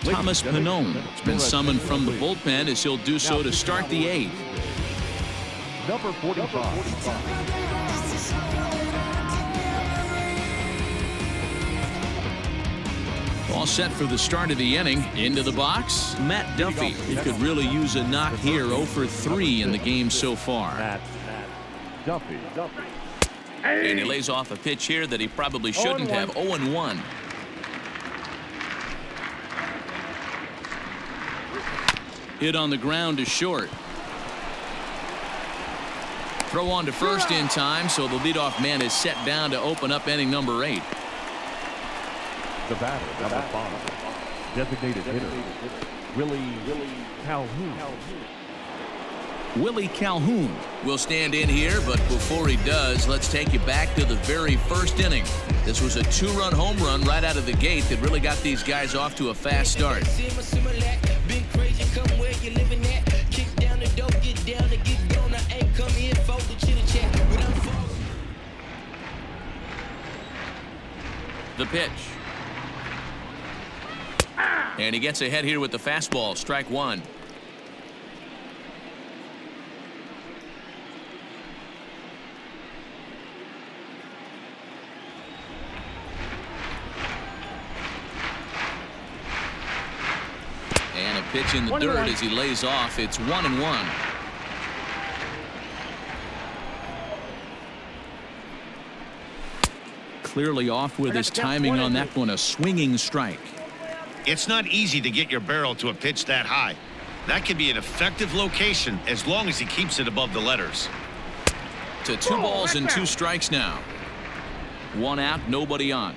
Thomas Pannone has been summoned from the bullpen as he'll do so to start the 8th. Number 45. All set for the start of the inning. Into the box, Matt Duffy. He could really use a knock here. 0 for 3 in the game so far. Duffy. And he lays off a pitch here that he probably shouldn't have. 0-1. Hit on the ground is short. Throw on to first in time, so the leadoff man is set down to open up inning number 8. The batter, number 5. Designated hitter, Willie Calhoun. Willie Calhoun will stand in here, but before he does, let's take you back to the very first inning. This was a 2-run home run right out of the gate that really got these guys off to a fast start. The pitch. And he gets ahead here with the fastball, strike 1. And a pitch in the dirt as he lays off. It's 1-1. Clearly off with his timing on that one, a swinging strike. It's not easy to get your barrel to a pitch that high. That can be an effective location as long as he keeps it above the letters. To 2 balls and 2 strikes now. 1 out, nobody on.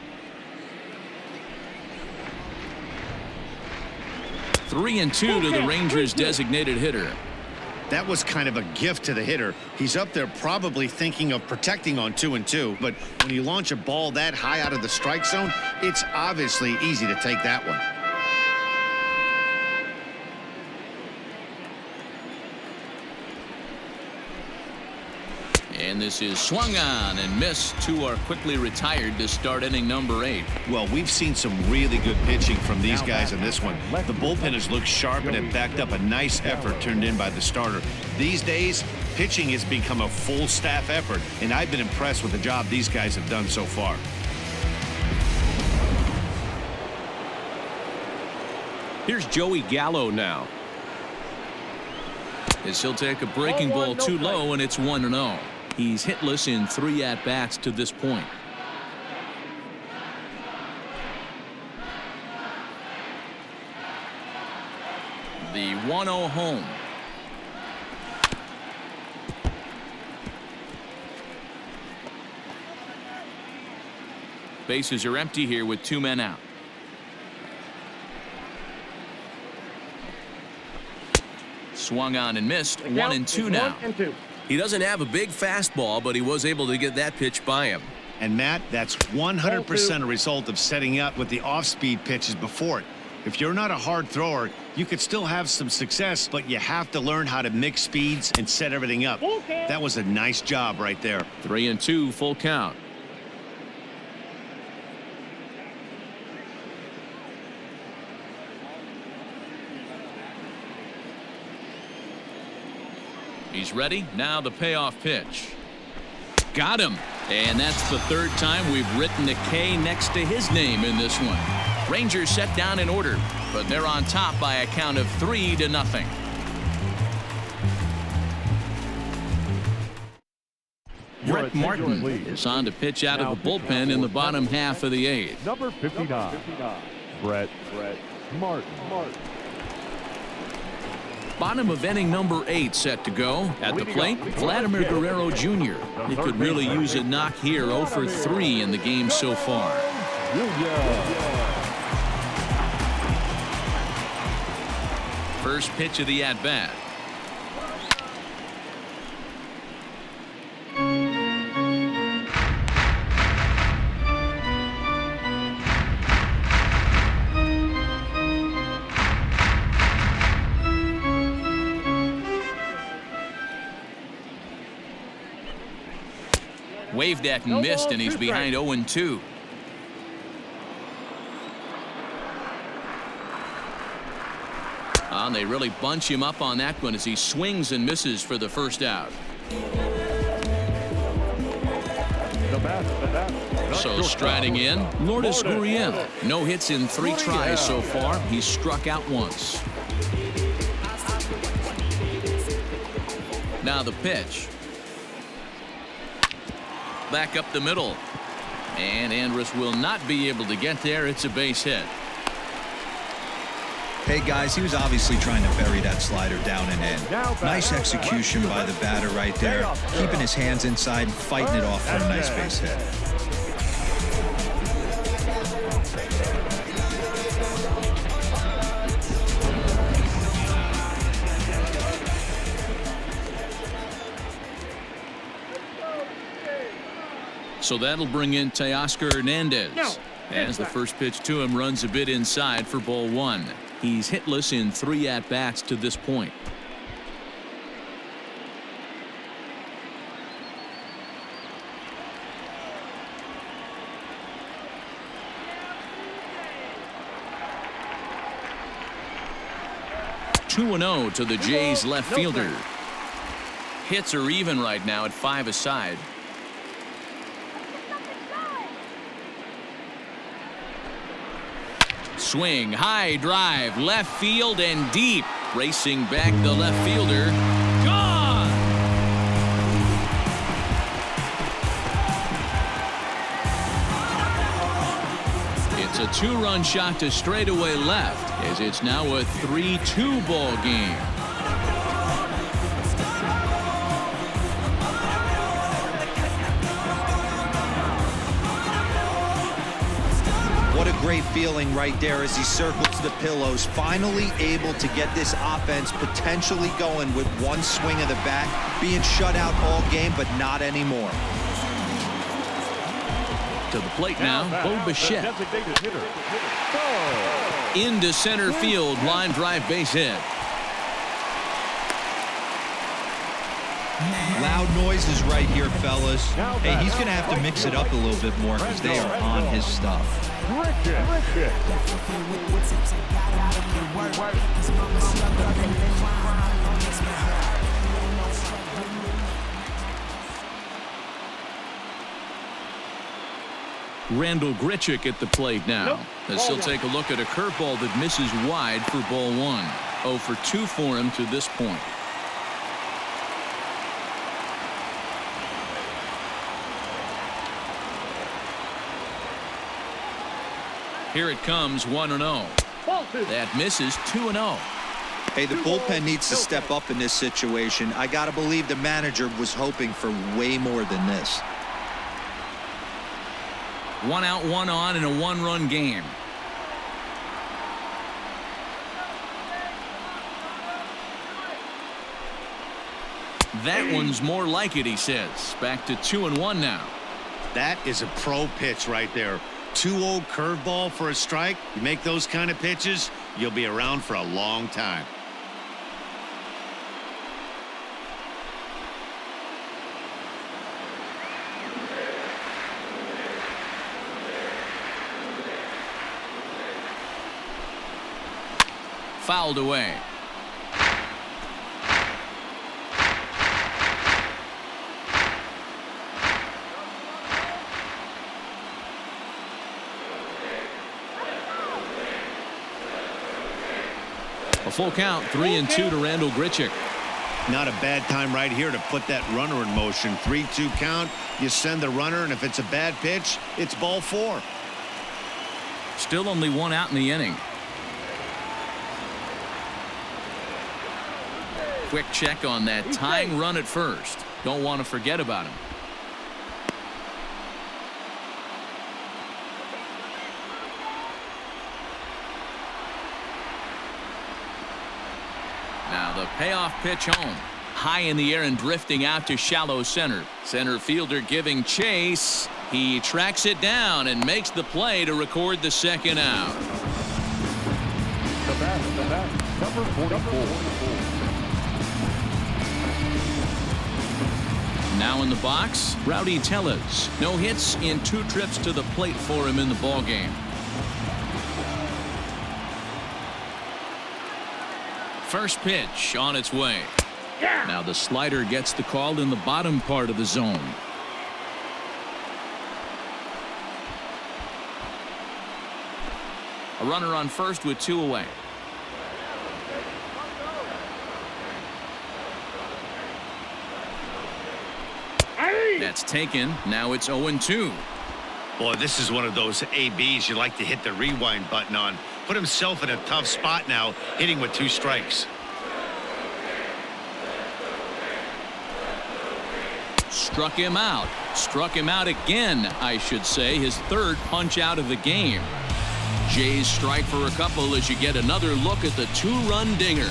3-2 to the Rangers' designated hitter. That was kind of a gift to the hitter. He's up there probably thinking of protecting on 2-2, but when you launch a ball that high out of the strike zone, it's obviously easy to take that one. And this is swung on and missed. 2 are quickly retired to start inning number 8. Well, we've seen some really good pitching from these guys in this one. The bullpen has looked sharp and it backed up a nice effort turned in by the starter. These days, pitching has become a full staff effort, and I've been impressed with the job these guys have done so far. Here's Joey Gallo now. As he'll take a breaking ball too low, and it's 1-0. He's hitless in 3 at-bats to this point. The 1-0 home. Bases are empty here with 2 men out. Swung on and missed. 1-2 now. He doesn't have a big fastball, but he was able to get that pitch by him. And Matt, that's 100% a result of setting up with the off-speed pitches before it. If you're not a hard thrower, you could still have some success, but you have to learn how to mix speeds and set everything up. That was a nice job right there. 3-2, full count. He's ready. Now the payoff pitch. Got him. And that's the 3rd time we've written a K next to his name in this one. Rangers set down in order, but they're on top by a count of 3-0. Brett Martin is on to pitch out of the bullpen in the bottom half of the 8th. Number 59, Brett Martin. Bottom of inning number 8 set to go. At the plate, Vladimir Guerrero Jr. He could really use a knock here. 0 for 3 in the game so far. First pitch of the at-bat. Waved at and missed, and he's behind 0-2. And they really bunch him up on that one as he swings and misses for the first out. So striding in, Lourdes Gurriel. No hits in 3 tries so far. He's struck out once. Now the pitch. Back up the middle. And Andrus will not be able to get there. It's a base hit. Hey guys, he was obviously trying to bury that slider down and in. Nice execution by the batter right there, keeping his hands inside and fighting it off for a nice base hit. So that'll bring in Teoscar Hernandez. No. As the first pitch to him runs a bit inside for ball one. He's hitless in 3 at-bats to this point. Two 2-0 to the Jays left fielder. Hits are even right now at 5 aside. Swing, high drive, left field and deep. Racing back the left fielder. Gone! It's a 2-run shot to straightaway left, as it's now a 3-2 ball game. What a great feeling right there as he circles the pillows, finally able to get this offense potentially going with one swing of the bat, being shut out all game, but not anymore. To the plate now, Bo Bichette. Into center field, line drive base hit. Loud noises right here, fellas. Hey, he's going to have to mix it up a little bit more because they are on his stuff. Randall Grichuk at the plate now. As he'll take a look at a curveball that misses wide for ball one. 0 for 2 for him to this point. Here it comes, 1-0. That misses, 2-0. Hey, the bullpen needs to step up in this situation. I got to believe the manager was hoping for way more than this. 1 out, 1 on in a 1-run game. That one's more like it, he says. Back to 2-1 now. That is a pro pitch right there. 2-0 curveball for a strike. You make those kind of pitches, you'll be around for a long time. Fouled away. A full count, 3-2 to Randall Grichuk. Not a bad time right here to put that runner in motion. 3-2 count. You send the runner, and if it's a bad pitch, it's ball 4. Still only 1 out in the inning. Quick check on that tying run at first. Don't want to forget about him. Now the payoff pitch home. High in the air and drifting out to shallow center. Center fielder giving chase. He tracks it down and makes the play to record the second out. The bat, number 44. Now in the box, Rowdy Tellez. No hits in 2 trips to the plate for him in the ballgame. First pitch on its way. Now the slider gets the call in the bottom part of the zone. A runner on first with 2 away. That's taken. Now it's 0-2. Boy, this is one of those ABs you like to hit the rewind button on. Put himself in a tough spot now, hitting with 2 strikes. Struck him out. Struck him out again, I should say. His 3rd punch out of the game. Jays strike for a couple as you get another look at the 2-run dinger.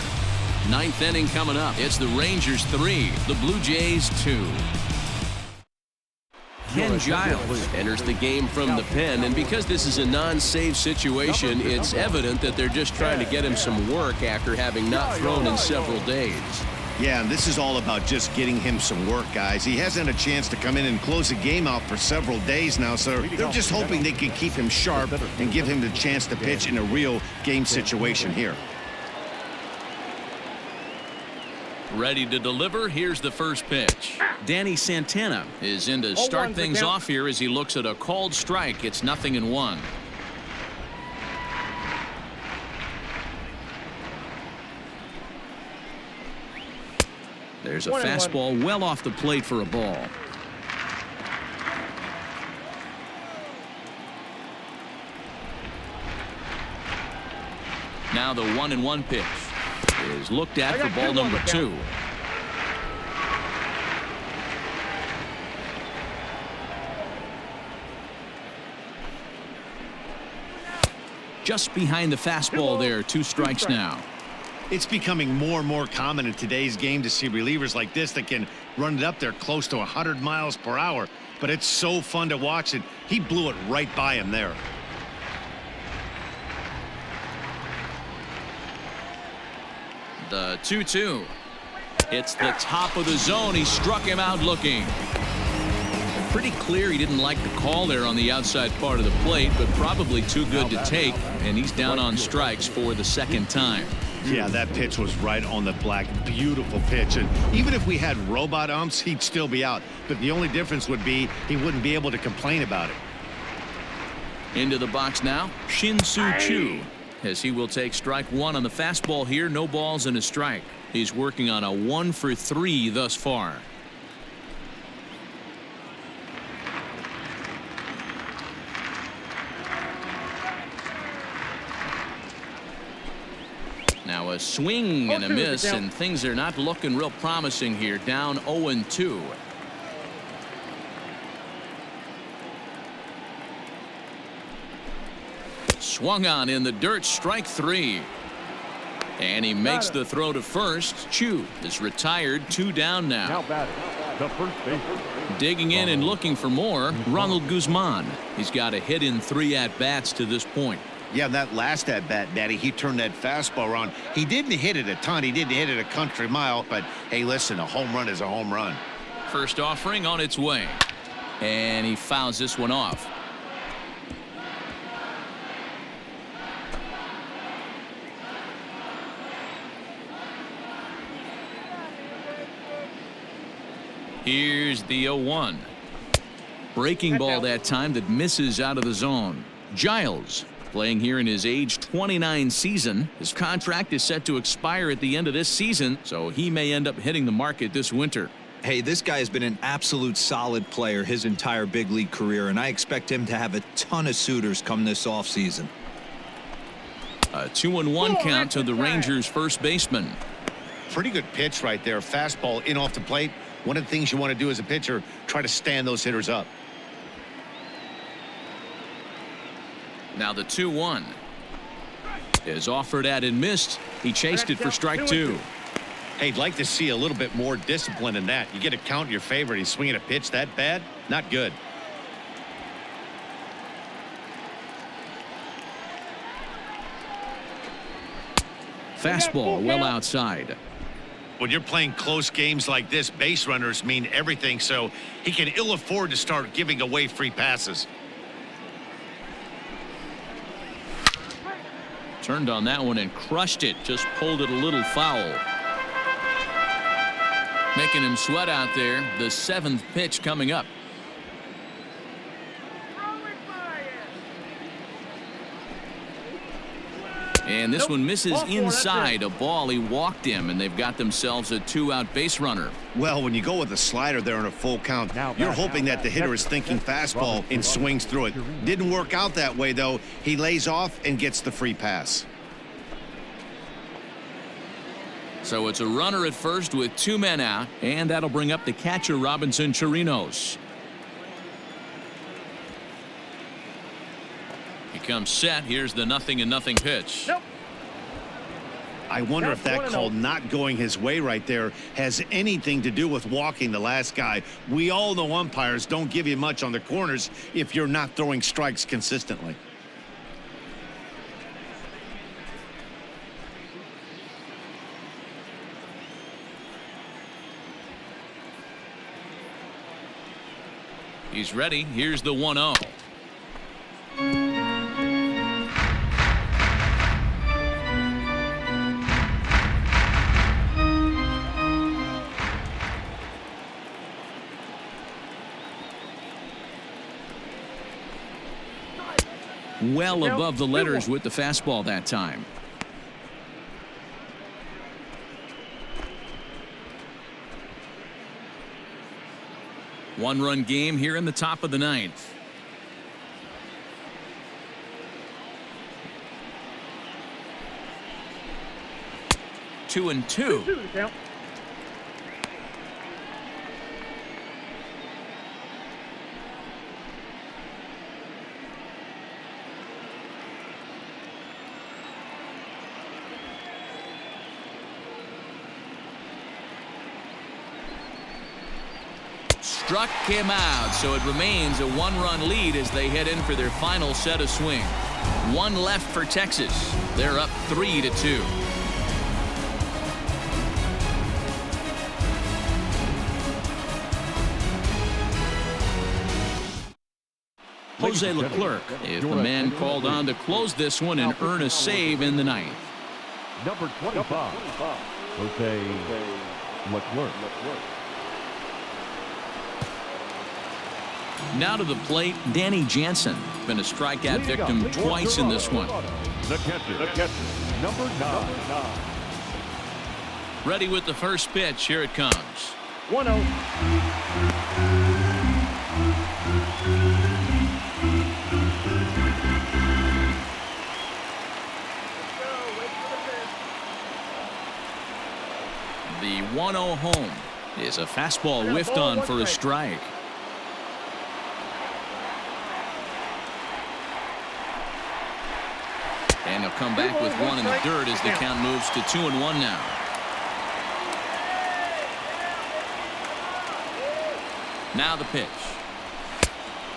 9th inning coming up. It's the Rangers 3, the Blue Jays 2. Ken Giles enters the game from the pen, and because this is a non-save situation, it's evident that they're just trying to get him some work after having not thrown in several days. Yeah, and this is all about just getting him some work, guys. He hasn't had a chance to come in and close the game out for several days now, so they're just hoping they can keep him sharp and give him the chance to pitch in a real game situation here. Ready to deliver. Here's the first pitch. Danny Santana is in to start things off here as he looks at a called strike. It's 0-1. There's a fastball well off the plate for a ball. Now the 1-1 pitch is looked at for ball number 2. Just behind the fastball there. 2 strikes now. It's becoming more and more common in today's game to see relievers like this that can run it up there close to 100 miles per hour. But it's so fun to watch it. He blew it right by him there. The 2-2. It's the top of the zone. He struck him out looking. Pretty clear he didn't like the call there on the outside part of the plate, but probably too good to take, and he's down on strikes for the second time. Yeah, that pitch was right on the black. Beautiful pitch. And even if we had robot umps, he'd still be out. But the only difference would be he wouldn't be able to complain about it. Into the box now, Shin-Soo Choo, as he will take strike 1 on the fastball here. No balls and a strike. He's working on a 1 for 3 thus far. Now a swing and a miss, and things are not looking real promising here. Down 0-2. Swung on in the dirt, strike 3. And he makes the throw to first. Choo is retired, 2 down now. Now batting, the first baseman. Digging in and looking for more, Ronald Guzman. He's got a hit in 3 at-bats to this point. Yeah, that last at-bat, Daddy, he turned that fastball around. He didn't hit it a ton. He didn't hit it a country mile. But, hey, listen, a home run is a home run. First offering on its way. And he fouls this one off. Here's the 0-1. Breaking ball that time that misses out of the zone. Giles playing here in his age 29 season. His contract is set to expire at the end of this season, so he may end up hitting the market this winter. Hey, this guy has been an absolute solid player his entire big league career, and I expect him to have a ton of suitors come this offseason. A 2-1 count to the Rangers' first baseman. Pretty good pitch right there. Fastball in off the plate. One of the things you want to do as a pitcher, try to stand those hitters up. Now the 2-1 is offered at and missed. He chased it for strike 2. Hey, I'd like to see a little bit more discipline in that. You get a count in your favor. He's swinging a pitch that bad. Not good. Fastball well outside. When you're playing close games like this, base runners mean everything, so he can ill afford to start giving away free passes. Turned on that one and crushed it. Just pulled it a little foul. Making him sweat out there. The 7th pitch coming up. And this one misses inside. A ball. He walked him, and they've got themselves a 2-out base runner. Well, when you go with a slider there in a full count, you're hoping that the hitter is thinking fastball and swings through it. Didn't work out that way, though. He lays off and gets the free pass. So it's a runner at first with 2 men out, and that'll bring up the catcher, Robinson Chirinos. He comes set. Here's the 0-0 pitch. I wonder if that call not going his way right there has anything to do with walking the last guy. We all know umpires don't give you much on the corners if you're not throwing strikes consistently. He's ready. Here's the 1-0. Well above the letters with the fastball that time. One-run game here in the top of the ninth. Two and two. Struck him out, so it remains a one-run lead as they head in for their final set of swing. One left for Texas. They're up 3-2. Jose Leclerc is the man called on to close this one and earn a save in the ninth. Number 25, Jose Leclerc. Now to the plate, Danny Jansen. Been a strikeout victim twice in this one. The catcher, number 9. Ready with the first pitch. Here it comes. 1-0. The 1-0 home is a fastball whiffed on for a strike. And he'll come back with one in the dirt as the count moves to 2-1 now. Now the pitch.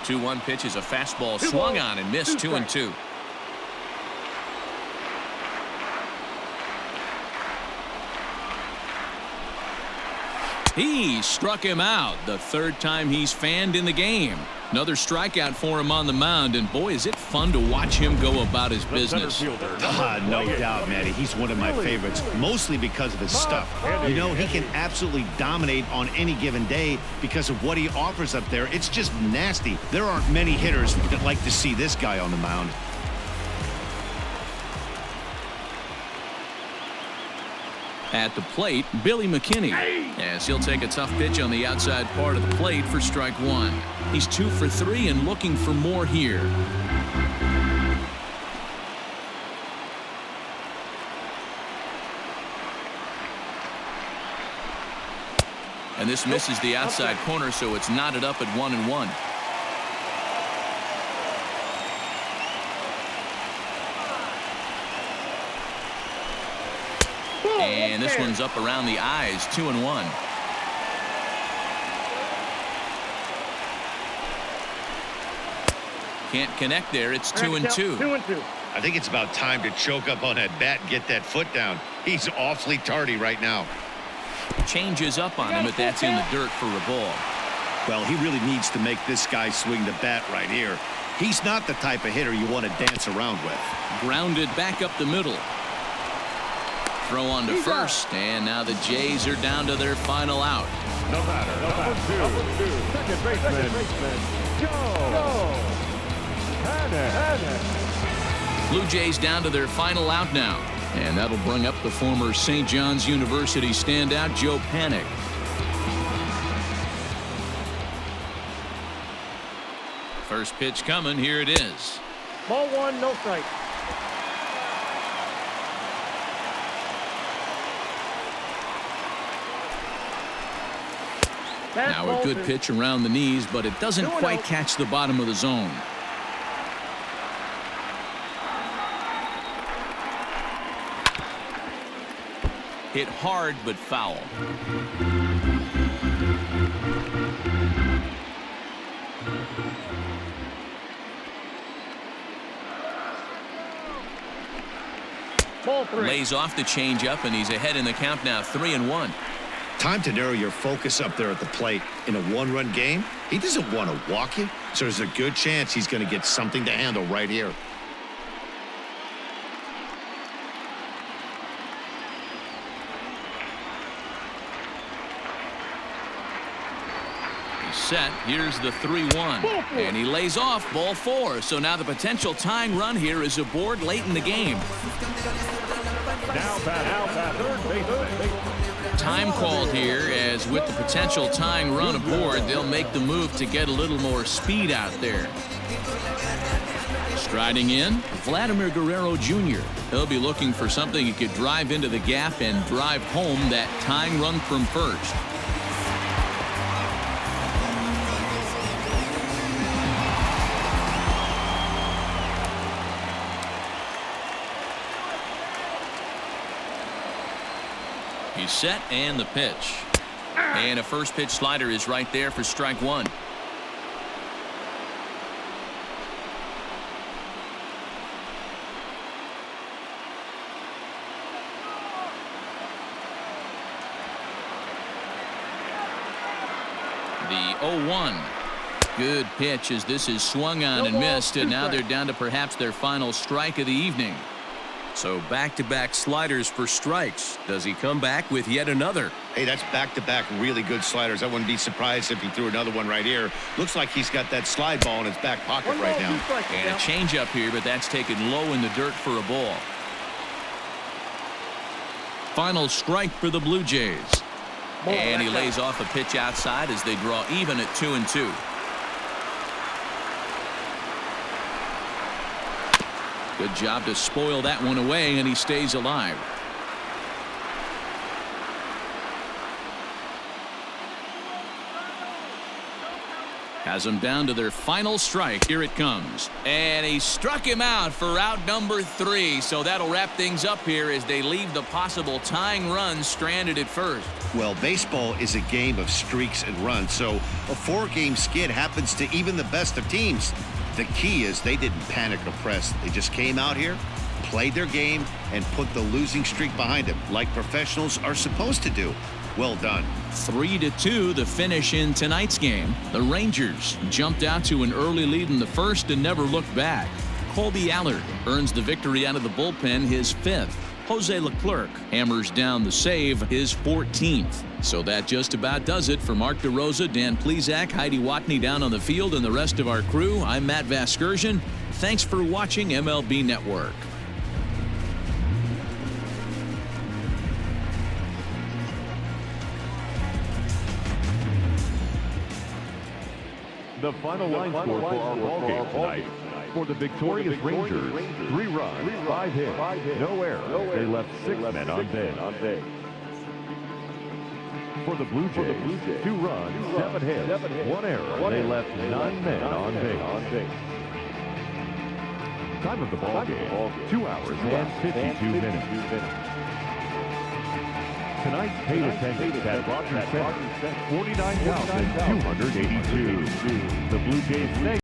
2-1 pitch is a fastball swung on and missed. 2-2. He struck him out the third time he's fanned in the game. Another strikeout for him on the mound, and boy, is it fun to watch him go about his business. No doubt, Matty. He's one of my favorites, mostly because of his stuff. You know, he can absolutely dominate on any given day because of what he offers up there. It's just nasty. There aren't many hitters that like to see this guy on the mound. At the plate, Billy McKinney, as he'll take a tough pitch on the outside part of the plate for strike one. He's 2 for 3 and looking for more here. And this misses the outside corner, so it's knotted up at 1-1. And this one's up around the eyes. 2-1. Can't connect there. It's 2-2. 2-2. I think it's about time to choke up on that bat and get that foot down. He's awfully tardy right now. Changes up on him, but that's in the dirt for a ball. Well, he really needs to make this guy swing the bat right here. He's not the type of hitter you want to dance around with. Grounded back up the middle. Throw on to first, and now the Jays are down to their final out. No matter. Number 2. Second baseman. Joe. Blue Jays down to their final out now. And that'll bring up the former St. John's University standout, Joe Panik. First pitch coming. Here it is. Ball 1, no strike. Now a good pitch around the knees, but it doesn't quite catch the bottom of the zone. Hit hard but foul. Ball 3. Lays off the changeup, and he's ahead in the count now, 3-1. Time to narrow your focus up there at the plate. In a one-run game, he doesn't want to walk you, so there's a good chance he's going to get something to handle right here. He's set. Here's the 3-1. And he lays off, ball 4. So now the potential tying run here is aboard late in the game. Now bat, third baseman. Time called here, as with the potential tying run aboard, they'll make the move to get a little more speed out there. Striding in, Vladimir Guerrero Jr. He'll be looking for something he could drive into the gap and drive home that tying run from first. He's set, and the pitch. And a first pitch slider is right there for strike 1. The 0-1. Good pitch, as this is swung on and missed, and now they're down to perhaps their final strike of the evening. So back-to-back sliders for strikes. Does he come back with yet another? Hey, that's back-to-back really good sliders. I wouldn't be surprised if he threw another one right here. Looks like he's got that slide ball in his back pocket right now. And a changeup here, but that's taken low in the dirt for a ball. Final strike for the Blue Jays. And he lays off a pitch outside as they draw even at 2-2. Good job to spoil that one away, and he stays alive. Has them down to their final strike. Here it comes. And he struck him out for out number 3. So that'll wrap things up here as they leave the possible tying run stranded at first. Well, baseball is a game of streaks and runs, so a 4-game skid happens to even the best of teams. The key is they didn't panic or press. They just came out here, played their game, and put the losing streak behind them, like professionals are supposed to do. Well done. 3-2 the finish in tonight's game. The Rangers jumped out to an early lead in the first and never looked back. Colby Allard earns the victory out of the bullpen, his 5th. Jose Leclerc hammers down the save, his 14th. So that just about does it for Mark DeRosa, Dan Plesac, Heidi Watney down on the field, and the rest of our crew. I'm Matt Vasgersian. Thanks for watching MLB Network. The final line score for our ballgame tonight. For the victorious Rangers, 3 runs, 5 hits, no errors. They left 6 men on base. For the Blue Jays, 2 runs, 7 hits, 1 error. They left 9 men on base. Time of the ballgame, 2 hours and 52 minutes. Tonight's paid attendance at Rogers Center, 49,282. The Blue Jays